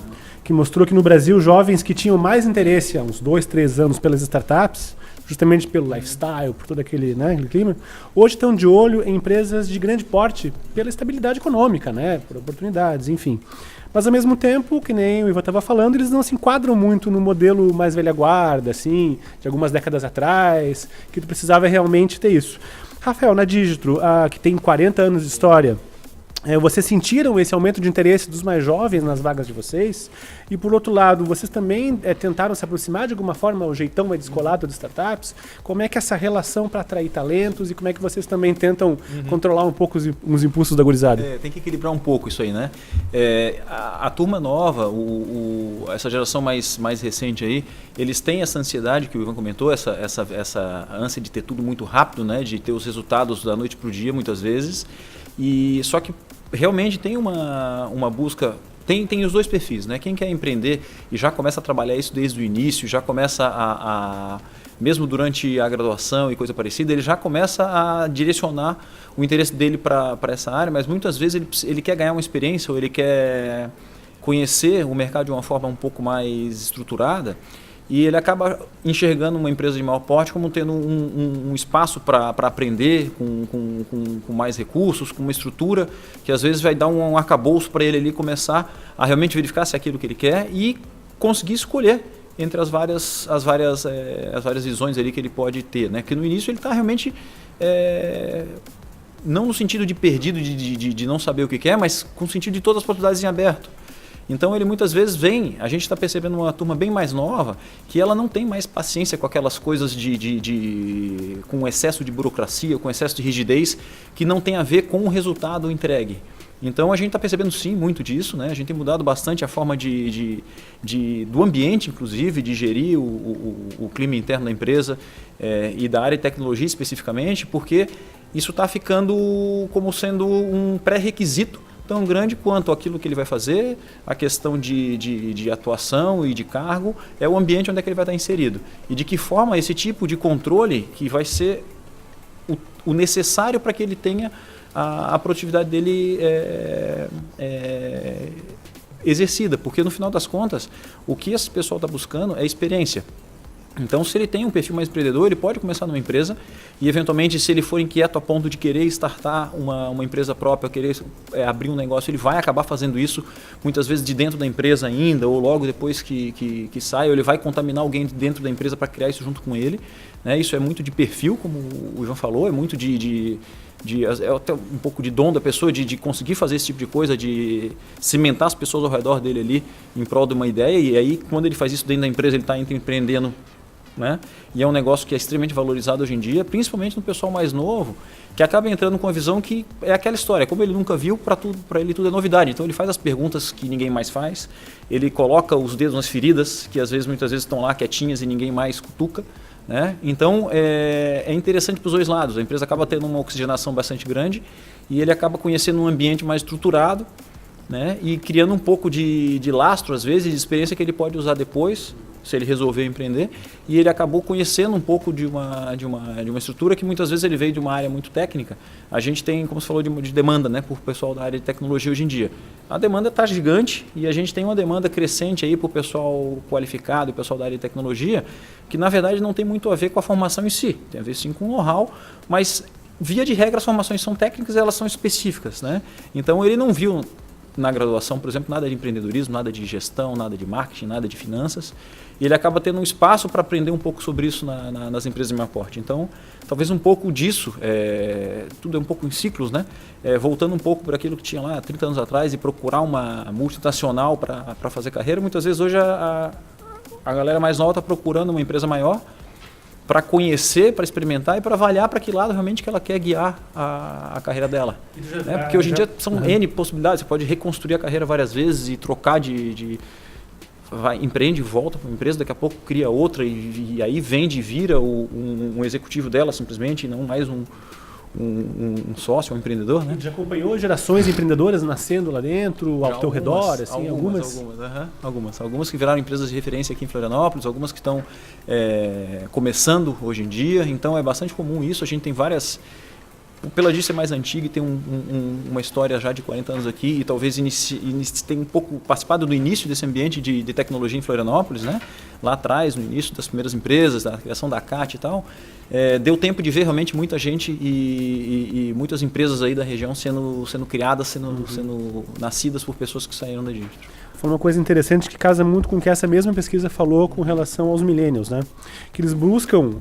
Speaker 2: que mostrou que no Brasil, jovens que tinham mais interesse há uns 2, 3 anos pelas startups, justamente pelo lifestyle, por todo aquele clima, hoje estão de olho em empresas de grande porte pela estabilidade econômica, né, por oportunidades, enfim. Mas, ao mesmo tempo, que nem o Ivan estava falando, eles não se enquadram muito no modelo mais velha guarda, assim, de algumas décadas atrás, que tu precisava realmente ter isso. Rafael, na Digitro, que tem 40 anos de história, vocês sentiram esse aumento de interesse dos mais jovens nas vagas de vocês? E, por outro lado, vocês também tentaram se aproximar de alguma forma ao jeitão mais descolado de startups? Como é que é essa relação para atrair talentos e como é que vocês também tentam controlar um pouco os impulsos da gurizada?
Speaker 4: Tem que equilibrar um pouco isso aí, né? A turma nova, essa geração mais recente aí, eles têm essa ansiedade que o Ivan comentou, essa ânsia de ter tudo muito rápido, né? De ter os resultados da noite para o dia, muitas vezes. E só que realmente tem uma busca, tem os dois perfis, né? Quem quer empreender e já começa a trabalhar isso desde o início, já começa mesmo durante a graduação e coisa parecida, ele já começa a direcionar o interesse dele para essa área, mas muitas vezes ele quer ganhar uma experiência ou ele quer conhecer o mercado de uma forma um pouco mais estruturada. E ele acaba enxergando uma empresa de maior porte como tendo um espaço para aprender com mais recursos, com uma estrutura que às vezes vai dar um arcabouço para ele ali começar a realmente verificar se é aquilo que ele quer e conseguir escolher entre as várias visões ali que ele pode ter, né? Que no início ele está realmente não no sentido de perdido, de não saber o que quer, mas com o sentido de todas as possibilidades em aberto. Então ele muitas vezes a gente está percebendo uma turma bem mais nova, que ela não tem mais paciência com aquelas coisas com excesso de burocracia, com excesso de rigidez, que não tem a ver com o resultado entregue. Então a gente está percebendo sim muito disso, né? A gente tem mudado bastante a forma do ambiente, inclusive, de gerir o clima interno da empresa e da área de tecnologia especificamente, porque isso está ficando como sendo um pré-requisito tão grande quanto aquilo que ele vai fazer, a questão de atuação e de cargo, é o ambiente onde é que ele vai estar inserido. E de que forma esse tipo de controle que vai ser o necessário para que ele tenha a produtividade dele exercida. Porque no final das contas, o que esse pessoal está buscando é experiência. Então, se ele tem um perfil mais empreendedor, ele pode começar numa empresa e, eventualmente, se ele for inquieto a ponto de querer startar uma empresa própria, querer abrir um negócio, ele vai acabar fazendo isso, muitas vezes de dentro da empresa ainda, ou logo depois que sai, ou ele vai contaminar alguém dentro da empresa para criar isso junto com ele. Né? Isso é muito de perfil, como o Ivan falou, é muito é até um pouco de dom da pessoa, de conseguir fazer esse tipo de coisa, de cimentar as pessoas ao redor dele ali em prol de uma ideia, e aí, quando ele faz isso dentro da empresa, ele está empreendendo. Né? E é um negócio que é extremamente valorizado hoje em dia, principalmente no pessoal mais novo, que acaba entrando com a visão que é aquela história, como ele nunca viu, para ele tudo é novidade. Então ele faz as perguntas que ninguém mais faz, ele coloca os dedos nas feridas, que muitas vezes estão lá quietinhas e ninguém mais cutuca. Né? Então é interessante para os dois lados, a empresa acaba tendo uma oxigenação bastante grande e ele acaba conhecendo um ambiente mais estruturado né? E criando um pouco de lastro, às vezes, de experiência que ele pode usar depois, se ele resolver empreender. E ele acabou conhecendo um pouco de uma estrutura que muitas vezes ele veio de uma área muito técnica. A gente tem, como você falou, de demanda, né, por pessoal da área de tecnologia hoje em dia. A demanda está gigante e a gente tem uma demanda crescente aí para o pessoal qualificado, o pessoal da área de tecnologia, que na verdade não tem muito a ver com a formação em si. Tem a ver sim com o know-how, mas via de regra as formações são técnicas e elas são específicas, né? Então ele não viu na graduação, por exemplo, nada de empreendedorismo, nada de gestão, nada de marketing, nada de finanças. E ele acaba tendo um espaço para aprender um pouco sobre isso nas empresas de maior porte. Então, talvez um pouco disso, tudo é um pouco em ciclos, né? Voltando um pouco para aquilo que tinha lá 30 anos atrás e procurar uma multinacional para fazer carreira. Muitas vezes hoje a galera mais nova está procurando uma empresa maior para conhecer, para experimentar e para avaliar para que lado realmente que ela quer guiar a carreira dela. Porque hoje em dia são N possibilidades, você pode reconstruir a carreira várias vezes e trocar empreende e volta para uma empresa, daqui a pouco cria outra e aí vende e vira um executivo dela simplesmente, e não mais um sócio, um empreendedor, né?
Speaker 2: Já acompanhou gerações empreendedoras nascendo lá dentro, ao teu redor, assim, algumas?
Speaker 4: Algumas que viraram empresas de referência aqui em Florianópolis, algumas que estão começando hoje em dia, então é bastante comum isso. A gente tem várias... O Pelagista é mais antigo e tem uma história já de 40 anos aqui e talvez tenha um pouco participado do início desse ambiente de tecnologia em Florianópolis, né? Lá atrás, no início das primeiras empresas, da criação da CAT e tal. Deu tempo de ver realmente muita gente e muitas empresas aí da região sendo criadas, sendo nascidas por pessoas que saíram da Digitro.
Speaker 2: Foi uma coisa interessante que casa muito com o que essa mesma pesquisa falou com relação aos millennials, né? Que eles buscam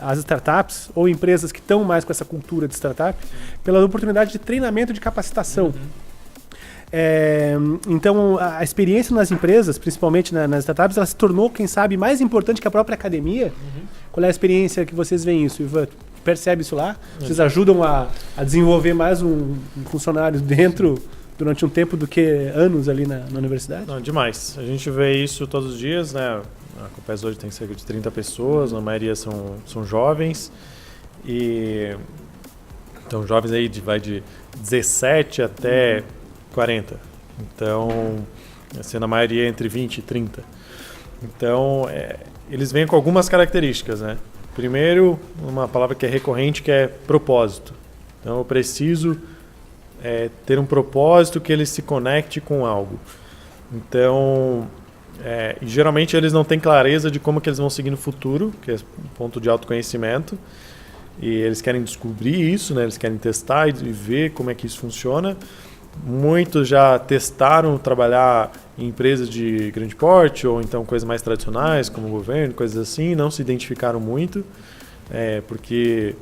Speaker 2: as startups ou empresas que estão mais com essa cultura de startup pela oportunidade de treinamento, de capacitação. Então, a experiência nas empresas, principalmente nas startups, ela se tornou, quem sabe, mais importante que a própria academia. Qual é a experiência que vocês veem isso, Ivan? Percebe isso lá? Vocês ajudam a desenvolver mais um funcionário dentro durante um tempo do que anos ali na universidade?
Speaker 3: Não, demais. A gente vê isso todos os dias, né? A Compes hoje tem cerca de 30 pessoas, a maioria são jovens. Então, jovens aí vai de 17 até 40. Então, sendo a maioria entre 20 e 30. Então, eles vêm com algumas características, né? Primeiro, uma palavra que é recorrente, que é propósito. Então, eu preciso ter um propósito que ele se conecte com algo. Então, e geralmente eles não têm clareza de como que eles vão seguir no futuro, que é um ponto de autoconhecimento. E eles querem descobrir isso, né? Eles querem testar e ver como é que isso funciona. Muitos já testaram trabalhar em empresas de grande porte ou então coisas mais tradicionais, como o governo, coisas assim, não se identificaram muito, porque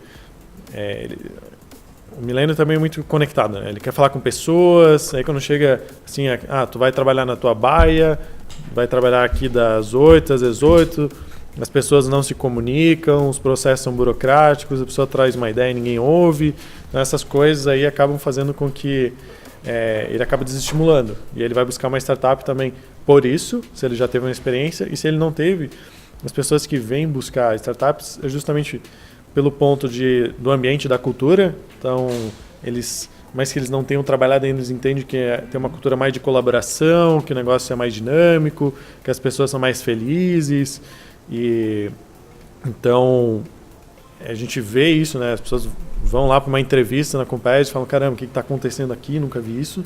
Speaker 3: o milênio também é muito conectado, né? Ele quer falar com pessoas, aí quando chega assim, tu vai trabalhar na tua baia, vai trabalhar aqui das 8 às 18, as pessoas não se comunicam, os processos são burocráticos, a pessoa traz uma ideia e ninguém ouve, então essas coisas aí acabam fazendo com que ele acaba desestimulando, e ele vai buscar uma startup também por isso, se ele já teve uma experiência, e se ele não teve, as pessoas que vêm buscar startups é justamente pelo ponto do ambiente, da cultura. Então, mais que eles não tenham trabalhado ainda, eles entendem que tem uma cultura mais de colaboração, que o negócio é mais dinâmico, que as pessoas são mais felizes. E então, a gente vê isso, né? As pessoas vão lá para uma entrevista na Compes e falam, caramba, o que está acontecendo aqui? Nunca vi isso.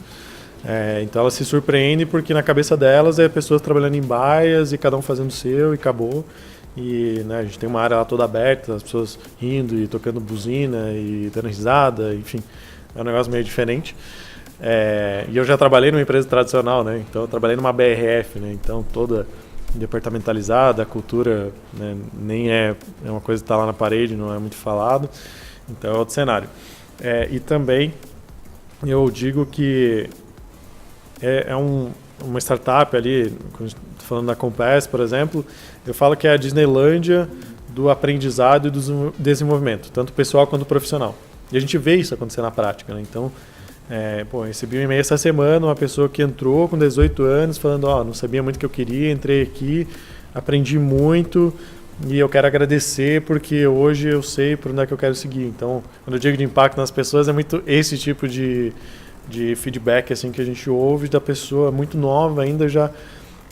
Speaker 3: Então, elas se surpreendem porque na cabeça delas é pessoas trabalhando em baias e cada um fazendo o seu e acabou. E né, a gente tem uma área lá toda aberta, as pessoas rindo e tocando buzina e dando risada, enfim, é um negócio meio diferente. E eu já trabalhei numa empresa tradicional, né? Então eu trabalhei numa BRF, né? Então toda departamentalizada, a cultura, né, nem é uma coisa que está lá na parede, não é muito falado, então é outro cenário. E também eu digo que uma startup ali, falando da Compes, por exemplo, eu falo que é a Disneylândia do aprendizado e do desenvolvimento, tanto pessoal quanto profissional. E a gente vê isso acontecer na prática, né? Então, recebi um e-mail essa semana, uma pessoa que entrou com 18 anos, falando, não sabia muito o que eu queria, entrei aqui, aprendi muito e eu quero agradecer porque hoje eu sei por onde é que eu quero seguir. Então, quando eu digo de impacto nas pessoas, é muito esse tipo de de feedback assim, que a gente ouve da pessoa muito nova ainda,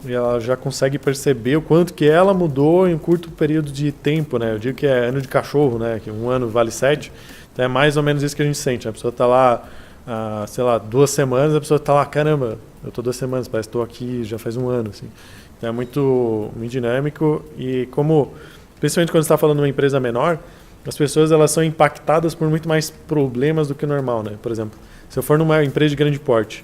Speaker 3: ela já consegue perceber o quanto que ela mudou em um curto período de tempo, né? Eu digo que é ano de cachorro, né? Que 1 ano vale 7. Então é mais ou menos isso que a gente sente. A pessoa está lá, sei lá, 2 semanas, a pessoa está lá, caramba, eu estou 2 semanas, parece que estou aqui já faz 1 ano. Assim. Então é muito dinâmico e principalmente quando você está falando de uma empresa menor, as pessoas elas são impactadas por muito mais problemas do que o normal, né? Por exemplo, se eu for numa empresa de grande porte,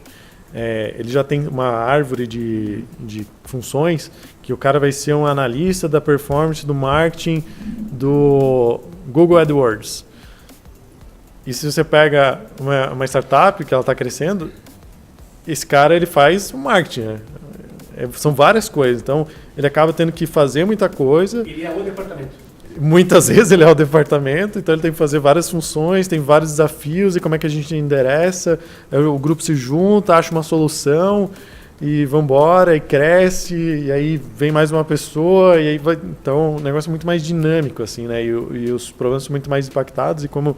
Speaker 3: ele já tem uma árvore de funções que o cara vai ser um analista da performance, do marketing, do Google AdWords. E se você pega uma startup que ela está crescendo, esse cara ele faz o marketing, né? São várias coisas, então ele acaba tendo que fazer muita coisa.
Speaker 2: Ele é o departamento.
Speaker 3: Muitas vezes ele é o departamento, então ele tem que fazer várias funções, tem vários desafios e como é que a gente endereça. O grupo se junta, acha uma solução e vambora, e cresce, e aí vem mais uma pessoa, e aí vai. Então o negócio é muito mais dinâmico, assim, né? E os problemas são muito mais impactados, e como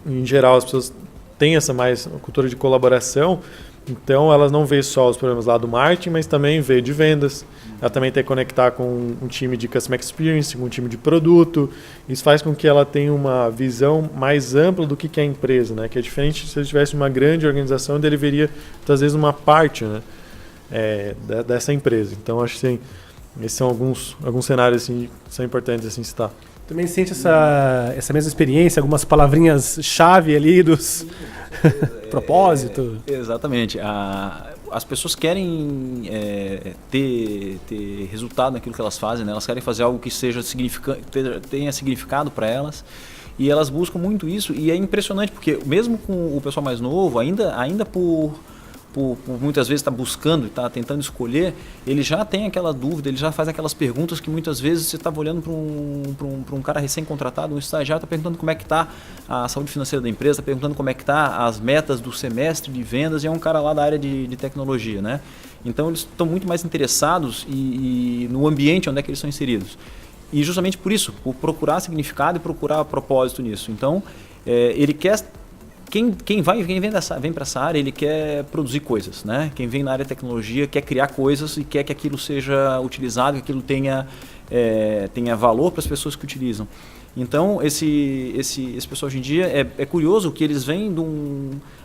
Speaker 3: em geral as pessoas têm essa mais cultura de colaboração, então elas não vê só os problemas lá do marketing, mas também vê de vendas. Ela também tem que conectar com um time de Customer Experience, com um time de produto. Isso faz com que ela tenha uma visão mais ampla do que é a empresa, né? Que é diferente se ele tivesse uma grande organização, ele veria, muitas vezes, uma parte, né? Dessa empresa. Então, acho que esses são alguns cenários assim, que são importantes assim, citar.
Speaker 2: Também sente essa mesma experiência, algumas palavrinhas-chave ali dos propósito?
Speaker 4: Exatamente. As pessoas querem ter resultado naquilo que elas fazem, né? Elas querem fazer algo que seja tenha significado para elas, e elas buscam muito isso, e é impressionante porque mesmo com o pessoal mais novo, ainda por muitas vezes estar buscando, estar tentando escolher, ele já tem aquela dúvida, ele já faz aquelas perguntas que muitas vezes você estava olhando para um cara recém-contratado, um estagiário, está perguntando como é que está a saúde financeira da empresa, está perguntando como é que está as metas do semestre de vendas, e é um cara lá da área de tecnologia, né? Então eles estão muito mais interessados e no ambiente onde é que eles são inseridos. E justamente por isso, por procurar significado e procurar propósito nisso. Então, ele quer... Quem vem para essa área, ele quer produzir coisas, né? Quem vem na área de tecnologia quer criar coisas e quer que aquilo seja utilizado, que aquilo tenha valor para as pessoas que utilizam. Então, esse pessoal hoje em dia, é curioso que eles vêm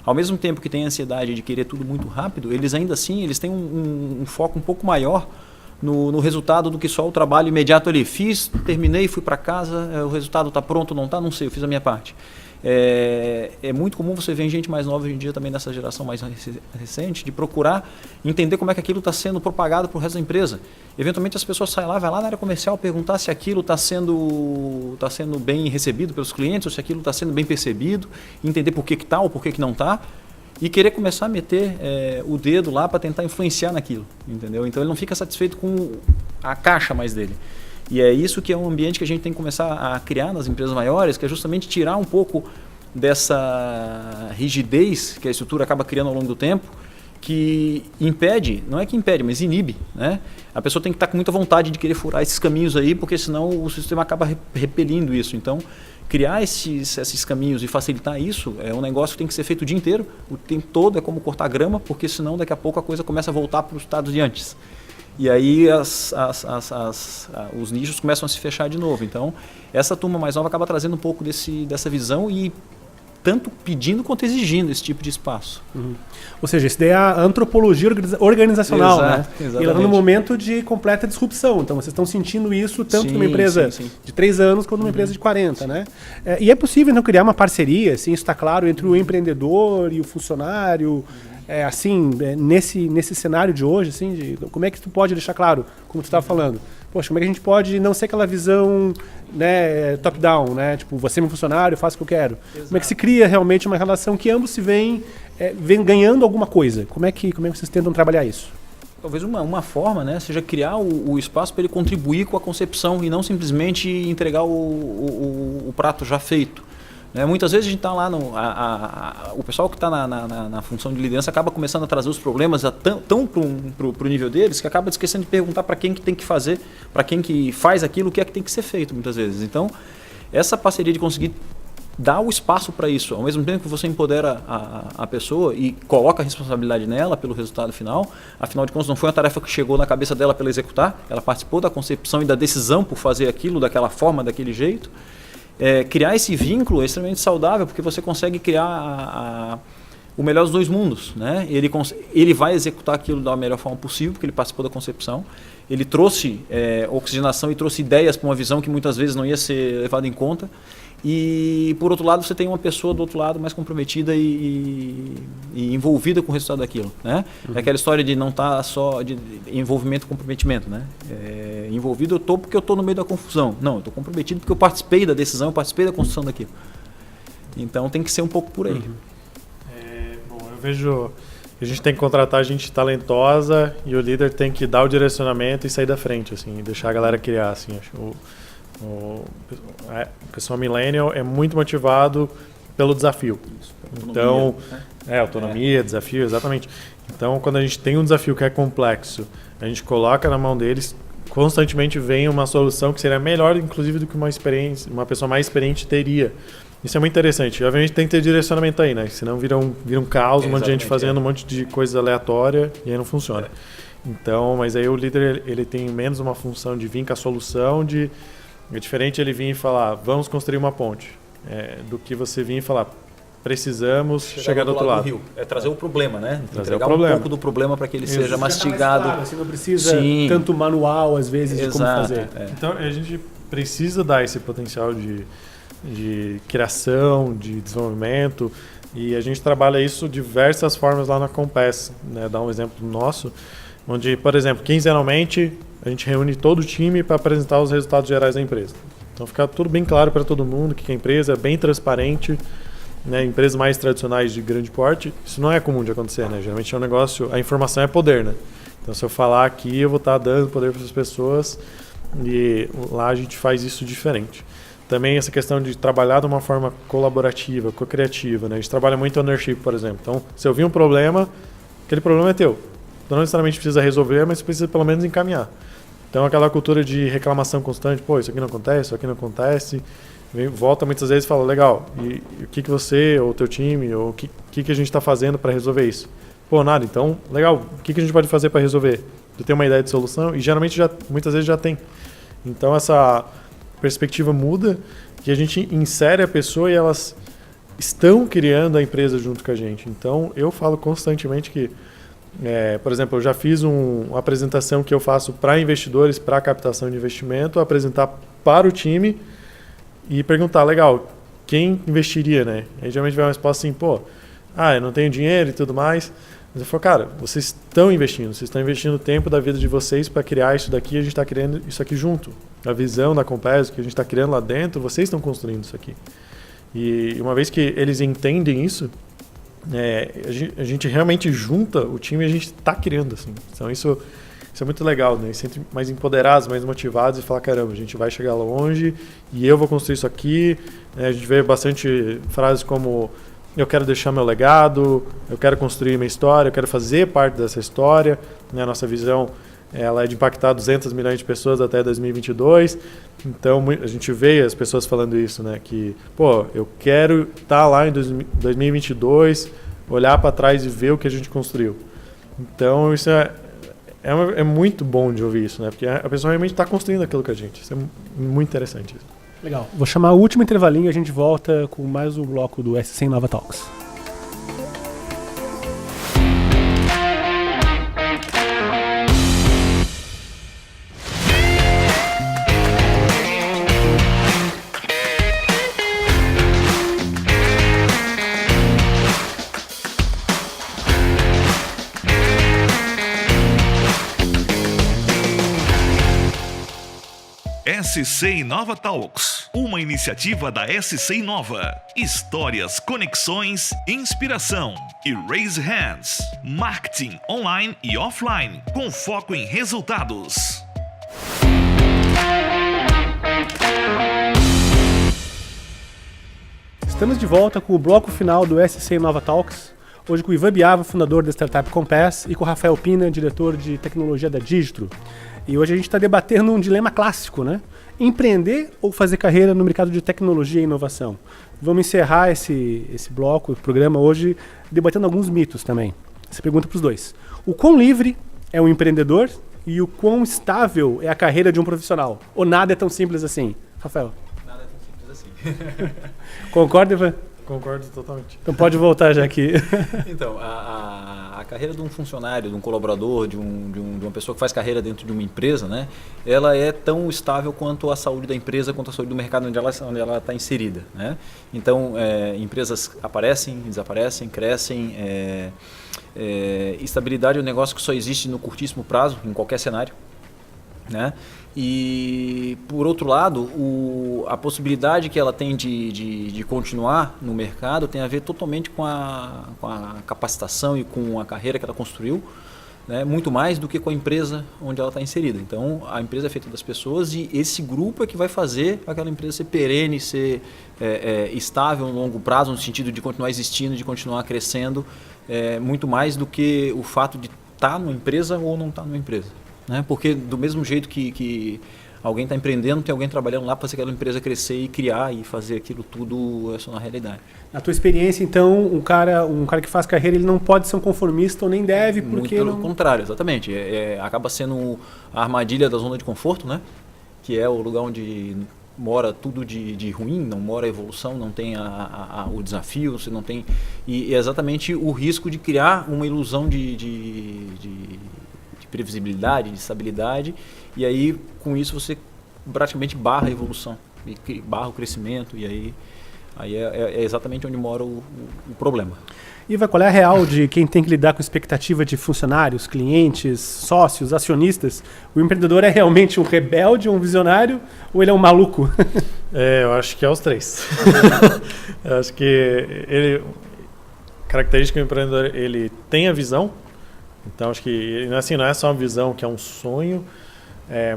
Speaker 4: ao mesmo tempo que tem a ansiedade de querer tudo muito rápido, eles ainda assim eles têm um foco um pouco maior no resultado do que só o trabalho imediato ali. Fiz, terminei, fui para casa, o resultado está pronto, não está, não sei, eu fiz a minha parte. É muito comum você ver gente mais nova hoje em dia também nessa geração mais recente de procurar entender como é que aquilo está sendo propagado para o resto da empresa. Eventualmente as pessoas vai lá na área comercial perguntar se aquilo está sendo bem recebido pelos clientes ou se aquilo está sendo bem percebido, entender por que está ou por que não está, e querer começar a meter o dedo lá para tentar influenciar naquilo, entendeu? Então ele não fica satisfeito com a caixa mais dele. E é isso que é um ambiente que a gente tem que começar a criar nas empresas maiores, que é justamente tirar um pouco dessa rigidez que a estrutura acaba criando ao longo do tempo, que impede, não é que impede, mas inibe, né? A pessoa tem que estar com muita vontade de querer furar esses caminhos aí, porque senão o sistema acaba repelindo isso. Então, criar esses caminhos e facilitar isso é um negócio que tem que ser feito o dia inteiro, o tempo todo, é como cortar grama, porque senão daqui a pouco a coisa começa a voltar para o estado de antes. E aí os nichos começam a se fechar de novo. Então, essa turma mais nova acaba trazendo um pouco dessa visão e tanto pedindo quanto exigindo esse tipo de espaço.
Speaker 2: Uhum. Ou seja, isso daí é a antropologia organizacional,
Speaker 4: exato,
Speaker 2: né?
Speaker 4: Exatamente.
Speaker 2: E ela está num momento de completa disrupção. Então, vocês estão sentindo isso tanto numa empresa de 3 anos quanto numa empresa de 40, né? E é possível, então, criar uma parceria, assim, isso está claro, entre o empreendedor e o funcionário, nesse cenário de hoje, assim, como é que tu pode deixar claro, como tu estava falando, poxa, como é que a gente pode não ser aquela visão, né, top-down, né, tipo, você é meu funcionário, eu faço o que eu quero. Exato. Como é que se cria realmente uma relação que ambos se veem ganhando alguma coisa? Como é que vocês tentam trabalhar isso?
Speaker 4: Talvez uma forma, né, seja criar o espaço para ele contribuir com a concepção e não simplesmente entregar o prato já feito. Muitas vezes a gente está lá, o pessoal que está na função de liderança acaba começando a trazer os problemas tão para o nível deles que acaba esquecendo de perguntar para quem que tem que fazer, para quem que faz aquilo, o que é que tem que ser feito muitas vezes. Então, essa parceria de conseguir dá o espaço para isso. Ao mesmo tempo que você empodera a pessoa e coloca a responsabilidade nela pelo resultado final, afinal de contas não foi uma tarefa que chegou na cabeça dela para ela executar, ela participou da concepção e da decisão por fazer aquilo daquela forma, daquele jeito. Criar esse vínculo é extremamente saudável, porque você consegue criar o melhor dos dois mundos, né? Ele vai executar aquilo da melhor forma possível, porque ele participou da concepção. Ele trouxe oxigenação e trouxe ideias para uma visão que muitas vezes não ia ser levada em conta. E, por outro lado, você tem uma pessoa do outro lado mais comprometida e envolvida com o resultado daquilo, né? É aquela história de não estar só de envolvimento e comprometimento, né? Envolvido eu estou porque eu estou no meio da confusão. Não, eu estou comprometido porque eu participei da decisão, eu participei da construção daquilo. Então tem que ser um pouco por aí.
Speaker 3: Bom, eu vejo que a gente tem que contratar gente talentosa e o líder tem que dar o direcionamento e sair da frente, assim, deixar a galera criar, assim, acho. O pessoal millennial é muito motivado pelo desafio. Então, autonomia, desafio, exatamente. Então, quando a gente tem um desafio que é complexo, a gente coloca na mão deles, constantemente vem uma solução que seria melhor, inclusive, do que uma pessoa mais experiente teria. Isso é muito interessante. Obviamente tem que ter direcionamento aí, né? Senão vira um caos, um monte de gente fazendo um monte de coisa aleatória e aí não funciona. Então, mas aí o líder ele tem menos uma função de vir com a solução, é diferente ele vir e falar, vamos construir uma ponte, do que você vir e falar, precisamos chegar do outro lado. Do rio. É trazer o problema, né?
Speaker 4: Trazer entregar um pouco do problema para que ele seja mastigado.
Speaker 2: Claro, você não precisa tanto manual, às vezes, de como fazer.
Speaker 3: Então, a gente precisa dar esse potencial de criação, de desenvolvimento, e a gente trabalha isso de diversas formas lá na Compass, né? Dá um exemplo nosso, onde, por exemplo, quinzenalmente, a gente reúne todo o time para apresentar os resultados gerais da empresa. Então fica tudo bem claro para todo mundo que a empresa é bem transparente, né? Empresas mais tradicionais de grande porte, isso não é comum de acontecer, né? Geralmente é um negócio, a informação é poder, né? Então se eu falar aqui, eu vou estar dando poder para as pessoas e lá a gente faz isso diferente. Também essa questão de trabalhar de uma forma colaborativa, co-criativa, né? A gente trabalha muito ownership, por exemplo. Então se eu vi um problema, aquele problema é teu. Não necessariamente precisa resolver, mas precisa pelo menos encaminhar. Então aquela cultura de reclamação constante, isso aqui não acontece, isso aqui não acontece, volta muitas vezes e fala, legal, e o que você, ou o teu time, ou o que a gente está fazendo para resolver isso? Nada, então, legal, o que a gente pode fazer para resolver? Tu tem uma ideia de solução? E geralmente, muitas vezes já tem. Então essa perspectiva muda, que a gente insere a pessoa e elas estão criando a empresa junto com a gente. Então eu falo constantemente que por exemplo, eu já fiz uma apresentação que eu faço para investidores, para captação de investimento, apresentar para o time e perguntar, legal, quem investiria, né? Aí geralmente vai uma resposta assim, eu não tenho dinheiro e tudo mais. Mas eu falo, cara, vocês estão investindo o tempo da vida de vocês para criar isso daqui, a gente está criando isso aqui junto. A visão da Compass que a gente está criando lá dentro, vocês estão construindo isso aqui. E uma vez que eles entendem isso, a gente realmente junta o time e a gente está criando, assim. Então isso é muito legal, né? Sempre mais empoderados, mais motivados e falar, caramba, a gente vai chegar longe e eu vou construir isso aqui. A gente vê bastante frases como eu quero deixar meu legado, eu quero construir minha história, eu quero fazer parte dessa história, né? A nossa visão ela é de impactar 200 milhões de pessoas até 2022. Então a gente vê as pessoas falando isso, né? Que, eu quero estar lá em 2022, olhar para trás e ver o que a gente construiu. Então isso é muito bom de ouvir isso, né? Porque a pessoa realmente está construindo aquilo com a gente. Isso é muito interessante.
Speaker 2: Legal. Vou chamar o último intervalinho e a gente volta com mais um bloco do S100 Nova Talks.
Speaker 1: SC Inova Talks, uma iniciativa da SC Inova. Histórias, conexões, inspiração e Raise Hands. Marketing online e offline, com foco em resultados.
Speaker 2: Estamos de volta com o bloco final do SC Inova Talks. Hoje com o Ivan Biava, fundador da startup Compass, e com o Rafael Pina, diretor de tecnologia da Digitro. E hoje a gente está debatendo um dilema clássico, né? empreender ou fazer carreira no mercado de tecnologia e inovação? Vamos encerrar esse bloco, o programa hoje, debatendo alguns mitos também. Essa pergunta para os dois. O quão livre é um empreendedor e o quão estável é a carreira de um profissional? Ou nada é tão simples assim? Rafael?
Speaker 4: Nada é tão simples assim.
Speaker 2: Concorda, Ivan?
Speaker 3: Concordo totalmente.
Speaker 2: Então pode voltar já aqui.
Speaker 4: Então, a carreira de um funcionário, de um colaborador, de uma pessoa que faz carreira dentro de uma empresa, né, ela é tão estável quanto a saúde da empresa, quanto a saúde do mercado onde ela está inserida. Né? Então, empresas aparecem, desaparecem, crescem. Estabilidade é um negócio que só existe no curtíssimo prazo, em qualquer cenário. Né? E, por outro lado, a possibilidade que ela tem de continuar no mercado tem a ver totalmente com a capacitação e com a carreira que ela construiu, né? Muito mais do que com a empresa onde ela está inserida. Então, a empresa é feita das pessoas e esse grupo é que vai fazer aquela empresa ser perene, ser estável no longo prazo, no sentido de continuar existindo, de continuar crescendo, muito mais do que o fato de estar numa empresa ou não estar numa empresa. Né? Porque do mesmo jeito que alguém está empreendendo, tem alguém trabalhando lá para fazer aquela empresa crescer e criar e fazer aquilo tudo na realidade.
Speaker 2: Na tua experiência, então, um cara que faz carreira, ele não pode ser um conformista ou nem deve, porque...
Speaker 4: Muito pelo contrário, exatamente. Acaba sendo a armadilha da zona de conforto, né? Que é o lugar onde mora tudo de ruim, não mora a evolução, não tem o desafio, você não tem... E é exatamente o risco de criar uma ilusão de previsibilidade, de estabilidade, e aí com isso você praticamente barra a evolução, barra o crescimento, e aí é exatamente onde mora o problema.
Speaker 2: Iva, qual é a real de quem tem que lidar com expectativa de funcionários, clientes, sócios, acionistas? O empreendedor é realmente um rebelde, um visionário, ou ele é um maluco?
Speaker 3: Eu acho que é os três. Eu acho que característica do empreendedor, ele tem a visão. Então, acho que assim, não é só uma visão que é um sonho,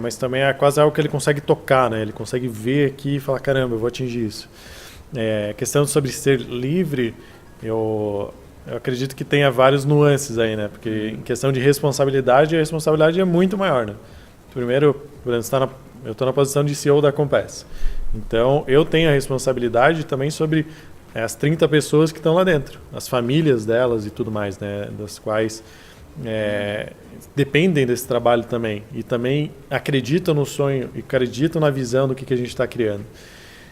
Speaker 3: mas também é quase algo que ele consegue tocar, né? Ele consegue ver aqui e falar, caramba, eu vou atingir isso. A questão sobre ser livre, eu acredito que tenha vários nuances aí, né? Porque em questão de responsabilidade, a responsabilidade é muito maior, né? Primeiro, eu estou na posição de CEO da Compass. Então, eu tenho a responsabilidade também sobre as 30 pessoas que estão lá dentro, as famílias delas e tudo mais, né? Das quais... dependem desse trabalho também e também acreditam no sonho e acreditam na visão do que a gente está criando.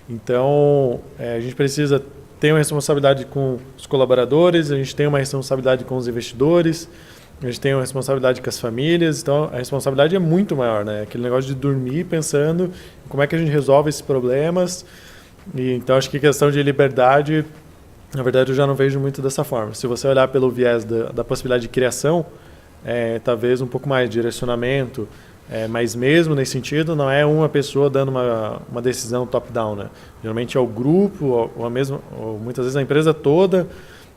Speaker 3: Então, a gente precisa ter uma responsabilidade com os colaboradores, a gente tem uma responsabilidade com os investidores, a gente tem uma responsabilidade com as famílias, então a responsabilidade é muito maior, né? Aquele negócio de dormir pensando em como é que a gente resolve esses problemas. E, então, acho que questão de liberdade... Na verdade, eu já não vejo muito dessa forma. Se você olhar pelo viés da possibilidade de criação, talvez um pouco mais de direcionamento, mas mesmo nesse sentido, não é uma pessoa dando uma decisão top-down. Né? Geralmente é o grupo, ou muitas vezes a empresa toda,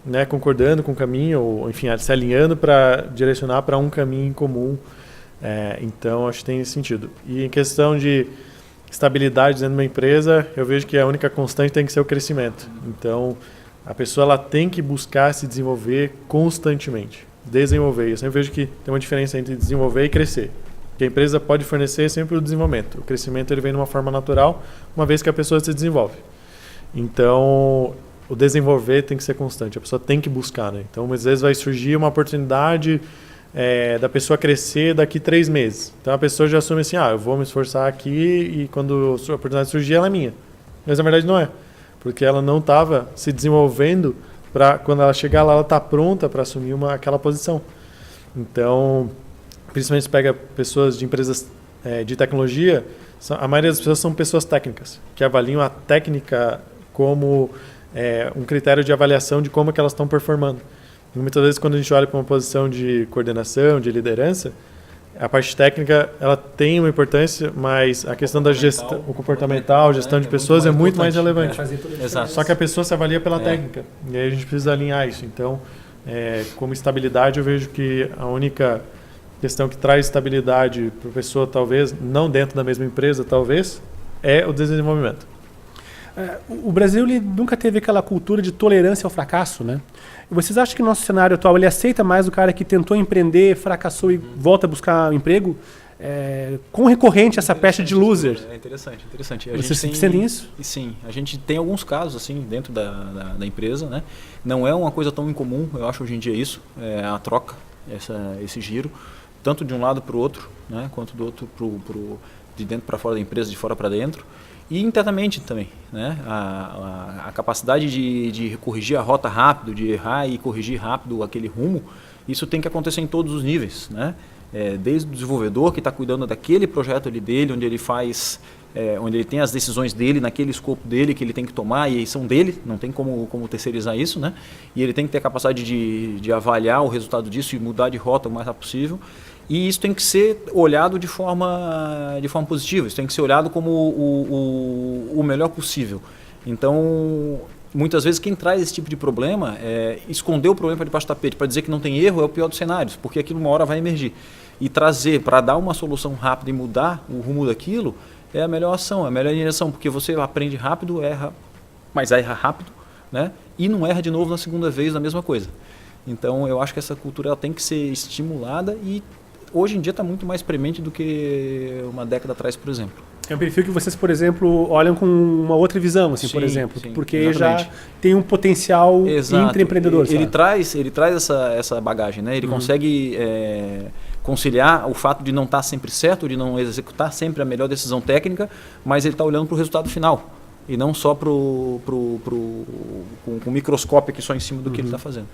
Speaker 3: né, concordando com o caminho, ou enfim, se alinhando para direcionar para um caminho em comum. Então, acho que tem esse sentido. E em questão de estabilidade dentro de uma empresa, eu vejo que a única constante tem que ser o crescimento. Então... A pessoa ela tem que buscar se desenvolver constantemente. Desenvolver. Eu sempre vejo que tem uma diferença entre desenvolver e crescer. Que a empresa pode fornecer sempre o desenvolvimento. O crescimento ele vem de uma forma natural, uma vez que a pessoa se desenvolve. Então, o desenvolver tem que ser constante. A pessoa tem que buscar. Né? Então, às vezes vai surgir uma oportunidade da pessoa crescer daqui 3 meses. Então, a pessoa já assume assim, eu vou me esforçar aqui e quando a oportunidade surgir, ela é minha. Mas, na verdade, não é. Porque ela não estava se desenvolvendo para quando ela chegar lá, ela está pronta para assumir aquela posição. Então, principalmente se pega pessoas de empresas de tecnologia, a maioria das pessoas são pessoas técnicas, que avaliam a técnica como um critério de avaliação de como é que elas estão performando. E muitas vezes, quando a gente olha para uma posição de coordenação, de liderança, a parte técnica ela tem uma importância, mas a questão da gestão, o comportamental, gestão de pessoas é muito mais relevante.
Speaker 4: Exato.
Speaker 3: Só que a pessoa se avalia pela técnica. E aí a gente precisa alinhar isso. Então, como estabilidade, eu vejo que a única questão que traz estabilidade para a pessoa, talvez, não dentro da mesma empresa, talvez, é o desenvolvimento.
Speaker 2: O Brasil ele nunca teve aquela cultura de tolerância ao fracasso, né? E vocês acham que o nosso cenário atual ele aceita mais o cara que tentou empreender, fracassou e volta a buscar um emprego? quão recorrente essa pecha de loser?
Speaker 4: É interessante.
Speaker 2: Vocês sentem isso?
Speaker 4: Sim, a gente tem alguns casos assim dentro da empresa, né? Não é uma coisa tão incomum, eu acho hoje em dia isso, a troca, esse giro, tanto de um lado para o outro, né? Quanto do outro de dentro para fora da empresa, de fora para dentro. E internamente também, né? A capacidade de corrigir a rota rápido, de errar e corrigir rápido aquele rumo, isso tem que acontecer em todos os níveis, né? Desde o desenvolvedor que está cuidando daquele projeto ali dele, onde ele faz, onde ele tem as decisões dele, naquele escopo dele que ele tem que tomar e são dele, não tem como terceirizar isso, né? E ele tem que ter a capacidade de avaliar o resultado disso e mudar de rota o mais rápido possível. E isso tem que ser olhado de forma positiva, isso tem que ser olhado como o melhor possível. Então, muitas vezes quem traz esse tipo de problema, esconder o problema para debaixo do tapete, para dizer que não tem erro, é o pior dos cenários, porque aquilo uma hora vai emergir. E trazer para dar uma solução rápida e mudar o rumo daquilo é a melhor ação, é a melhor direção, porque você aprende rápido, erra, mas erra rápido, né? E não erra de novo na segunda vez na mesma coisa. Então, eu acho que essa cultura ela tem que ser estimulada e hoje em dia está muito mais premente do que uma década atrás, por exemplo.
Speaker 2: É um perfil que vocês, por exemplo, olham com uma outra visão, assim, por exemplo, porque exatamente. Já tem um potencial intraempreendedor.
Speaker 4: Ele traz essa bagagem, né? Ele consegue conciliar o fato de não estar sempre certo, de não executar sempre a melhor decisão técnica, mas ele está olhando para o resultado final e não só com o microscópio aqui só em cima do que ele está fazendo.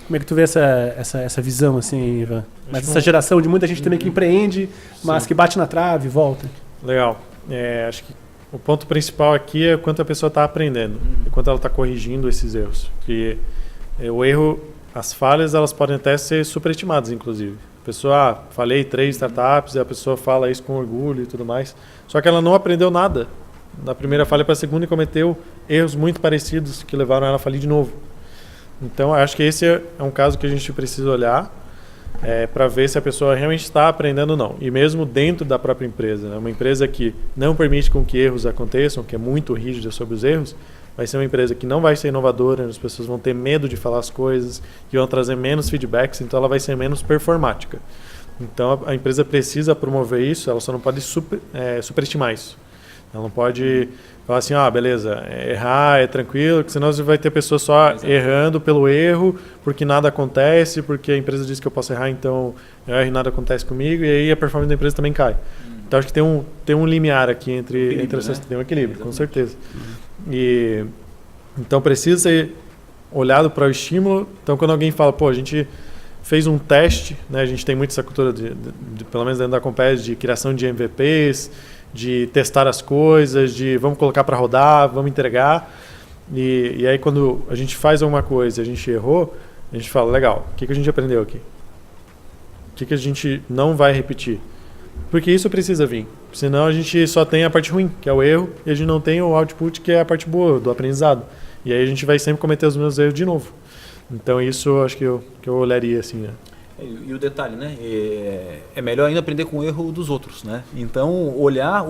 Speaker 2: Como é que tu vê essa visão, assim, Ivan? Mas essa geração de muita gente também que empreende, mas que bate na trave e volta.
Speaker 3: Legal. Acho que o ponto principal aqui é quanto a pessoa está aprendendo, e quanto ela está corrigindo esses erros. Porque o erro, as falhas, elas podem até ser superestimadas, inclusive. A pessoa, falei 3 startups, e a pessoa fala isso com orgulho e tudo mais. Só que ela não aprendeu nada da primeira falha para a segunda e cometeu erros muito parecidos que levaram ela a falir de novo. Então, acho que esse é um caso que a gente precisa olhar para ver se a pessoa realmente está aprendendo ou não. E mesmo dentro da própria empresa, né? Uma empresa que não permite com que erros aconteçam, que é muito rígida sobre os erros, vai ser uma empresa que não vai ser inovadora, as pessoas vão ter medo de falar as coisas, que vão trazer menos feedbacks, então ela vai ser menos performática. Então, a empresa precisa promover isso, ela só não pode superestimar isso. Ela não pode falar assim, beleza, errar é tranquilo, porque senão você vai ter pessoas só errando pelo erro, porque nada acontece, porque a empresa diz que eu posso errar, então eu erro e nada acontece comigo, e aí a performance da empresa também cai. Então acho que tem um limiar aqui entre essas, né? Tem um equilíbrio, com certeza. E então precisa ser olhado para o estímulo. Então quando alguém fala, a gente fez um teste, né? A gente tem muito essa cultura pelo menos dentro da Compass, de criação de MVPs, de testar as coisas, de vamos colocar para rodar, vamos entregar. E aí quando a gente faz alguma coisa e a gente errou, a gente fala, legal, o que a gente aprendeu aqui? O que a gente não vai repetir? Porque isso precisa vir. Senão a gente só tem a parte ruim, que é o erro, e a gente não tem o output, que é a parte boa, do aprendizado. E aí a gente vai sempre cometer os mesmos erros de novo. Então isso acho que eu olharia assim, né?
Speaker 4: E o detalhe, né? É melhor ainda aprender com o erro dos outros, né? Então, olhar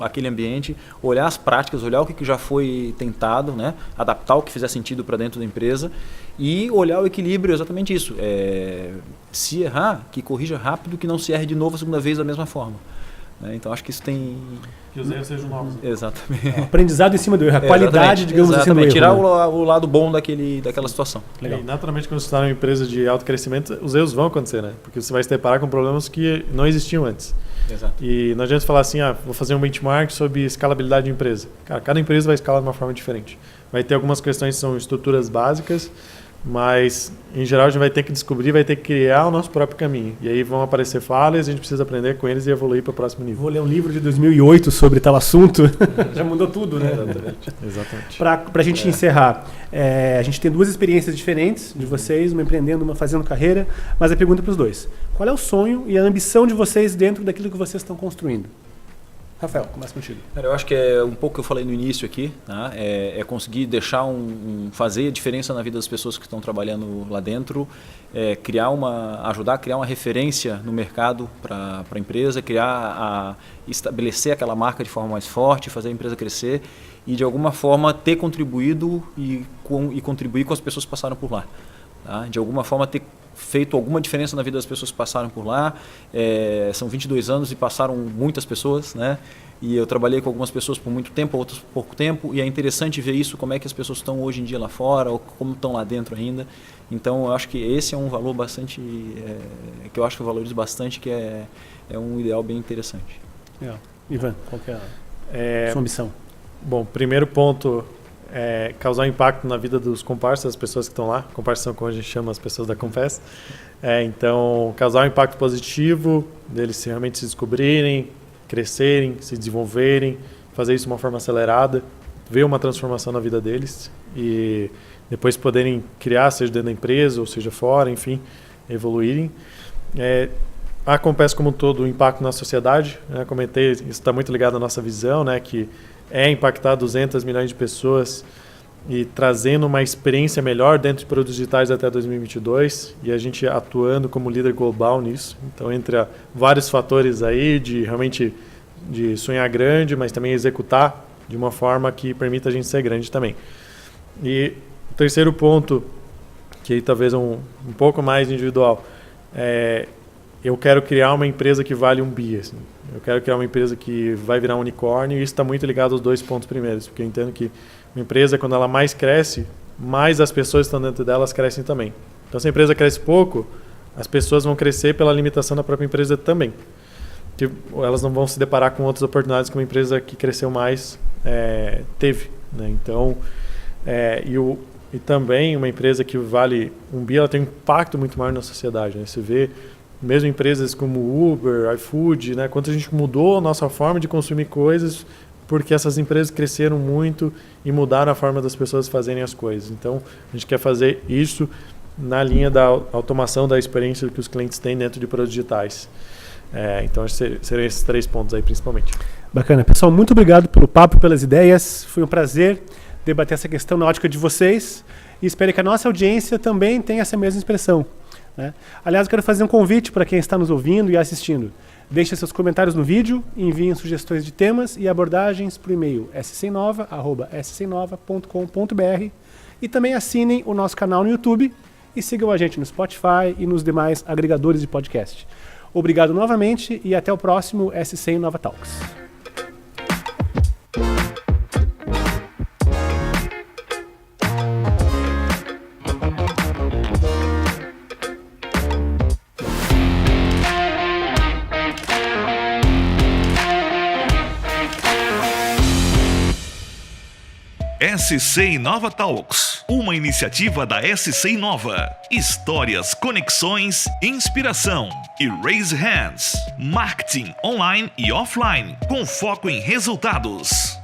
Speaker 4: aquele ambiente, olhar as práticas, olhar o que já foi tentado, né? Adaptar o que fizer sentido para dentro da empresa e olhar o equilíbrio, exatamente isso. Se errar, que corrija rápido, que não se erre de novo a segunda vez da mesma forma. Então, acho que isso tem...
Speaker 3: Que os erros sejam novos.
Speaker 4: Exatamente.
Speaker 2: Aprendizado em cima do erro, a qualidade, digamos assim, do erro.
Speaker 4: Tirar o lado bom daquela situação.
Speaker 3: Legal. E naturalmente, quando você está numa empresa de alto crescimento, os erros vão acontecer, né? Porque você vai se deparar com problemas que não existiam antes.
Speaker 4: Exato.
Speaker 3: E não adianta falar assim, vou fazer um benchmark sobre escalabilidade de empresa. Cara, cada empresa vai escalar de uma forma diferente. Vai ter algumas questões que são estruturas básicas, mas em geral a gente vai ter que descobrir, vai ter que criar o nosso próprio caminho. E aí vão aparecer falhas, a gente precisa aprender com eles e evoluir para o próximo nível.
Speaker 2: Vou ler um livro de 2008 sobre tal assunto. Já mudou tudo, né?
Speaker 3: Exatamente.
Speaker 2: Para a gente encerrar, a gente tem 2 experiências diferentes de vocês, uma empreendendo, uma fazendo carreira, mas a pergunta para os 2. Qual é o sonho e a ambição de vocês dentro daquilo que vocês estão construindo? Rafael, começa contigo.
Speaker 4: Eu acho que é um pouco que eu falei no início aqui, tá? Conseguir deixar fazer a diferença na vida das pessoas que estão trabalhando lá dentro, ajudar a criar uma referência no mercado para a empresa, estabelecer aquela marca de forma mais forte, fazer a empresa crescer e de alguma forma ter contribuído e contribuir com as pessoas que passaram por lá. Tá? De alguma forma ter feito alguma diferença na vida das pessoas que passaram por lá. São 22 anos e passaram muitas pessoas, né? E eu trabalhei com algumas pessoas por muito tempo, outras por pouco tempo, e é interessante ver isso, como é que as pessoas estão hoje em dia lá fora, ou como estão lá dentro ainda. Então, eu acho que esse é um valor bastante, que eu acho que eu valorizo bastante, que é um ideal bem interessante.
Speaker 2: Legal. Ivan, qual que é a sua missão?
Speaker 3: Bom, primeiro ponto é causar impacto na vida dos comparsas, das pessoas que estão lá. Comparsas são como a gente chama as pessoas da Compass. Então, causar um impacto positivo, deles realmente se descobrirem, crescerem, se desenvolverem, fazer isso de uma forma acelerada, ver uma transformação na vida deles e depois poderem criar, seja dentro da empresa ou seja fora, enfim, evoluírem. A Compass como um todo, o impacto na sociedade, né? Comentei, isso está muito ligado à nossa visão, né? Que é impactar 200 milhões de pessoas e trazendo uma experiência melhor dentro de produtos digitais até 2022 e a gente atuando como líder global nisso. Então, entre vários fatores aí de realmente de sonhar grande, mas também executar de uma forma que permita a gente ser grande também. E o terceiro ponto, que aí talvez um pouco mais individual, eu quero criar uma empresa que vale $1 bi. Assim. Eu quero criar uma empresa que vai virar um unicórnio e isso está muito ligado aos 2 pontos primeiros, porque eu entendo que uma empresa, quando ela mais cresce, mais as pessoas que estão dentro delas crescem também. Então, se a empresa cresce pouco, as pessoas vão crescer pela limitação da própria empresa também. Que elas não vão se deparar com outras oportunidades que uma empresa que cresceu mais teve. Né? Então, e também uma empresa que vale $1 bi, ela tem um impacto muito maior na sociedade. Né? Você vê mesmo empresas como Uber, iFood, né? Quanto a gente mudou a nossa forma de consumir coisas porque essas empresas cresceram muito e mudaram a forma das pessoas fazerem as coisas. Então, a gente quer fazer isso na linha da automação da experiência que os clientes têm dentro de produtos digitais. Então, seriam esses 3 pontos aí, principalmente.
Speaker 2: Bacana. Pessoal, muito obrigado pelo papo, pelas ideias. Foi um prazer debater essa questão na ótica de vocês e espero que a nossa audiência também tenha essa mesma expressão. Né? Aliás, eu quero fazer um convite para quem está nos ouvindo e assistindo. Deixe seus comentários no vídeo, enviem sugestões de temas e abordagens por e-mail scnova@scnova.com.br e também assinem o nosso canal no YouTube e sigam a gente no Spotify e nos demais agregadores de podcast. Obrigado novamente e até o próximo SC Nova Talks.
Speaker 1: SC Inova Talks, uma iniciativa da SC Inova. Histórias, conexões, inspiração e Raise Hands. Marketing online e offline, com foco em resultados.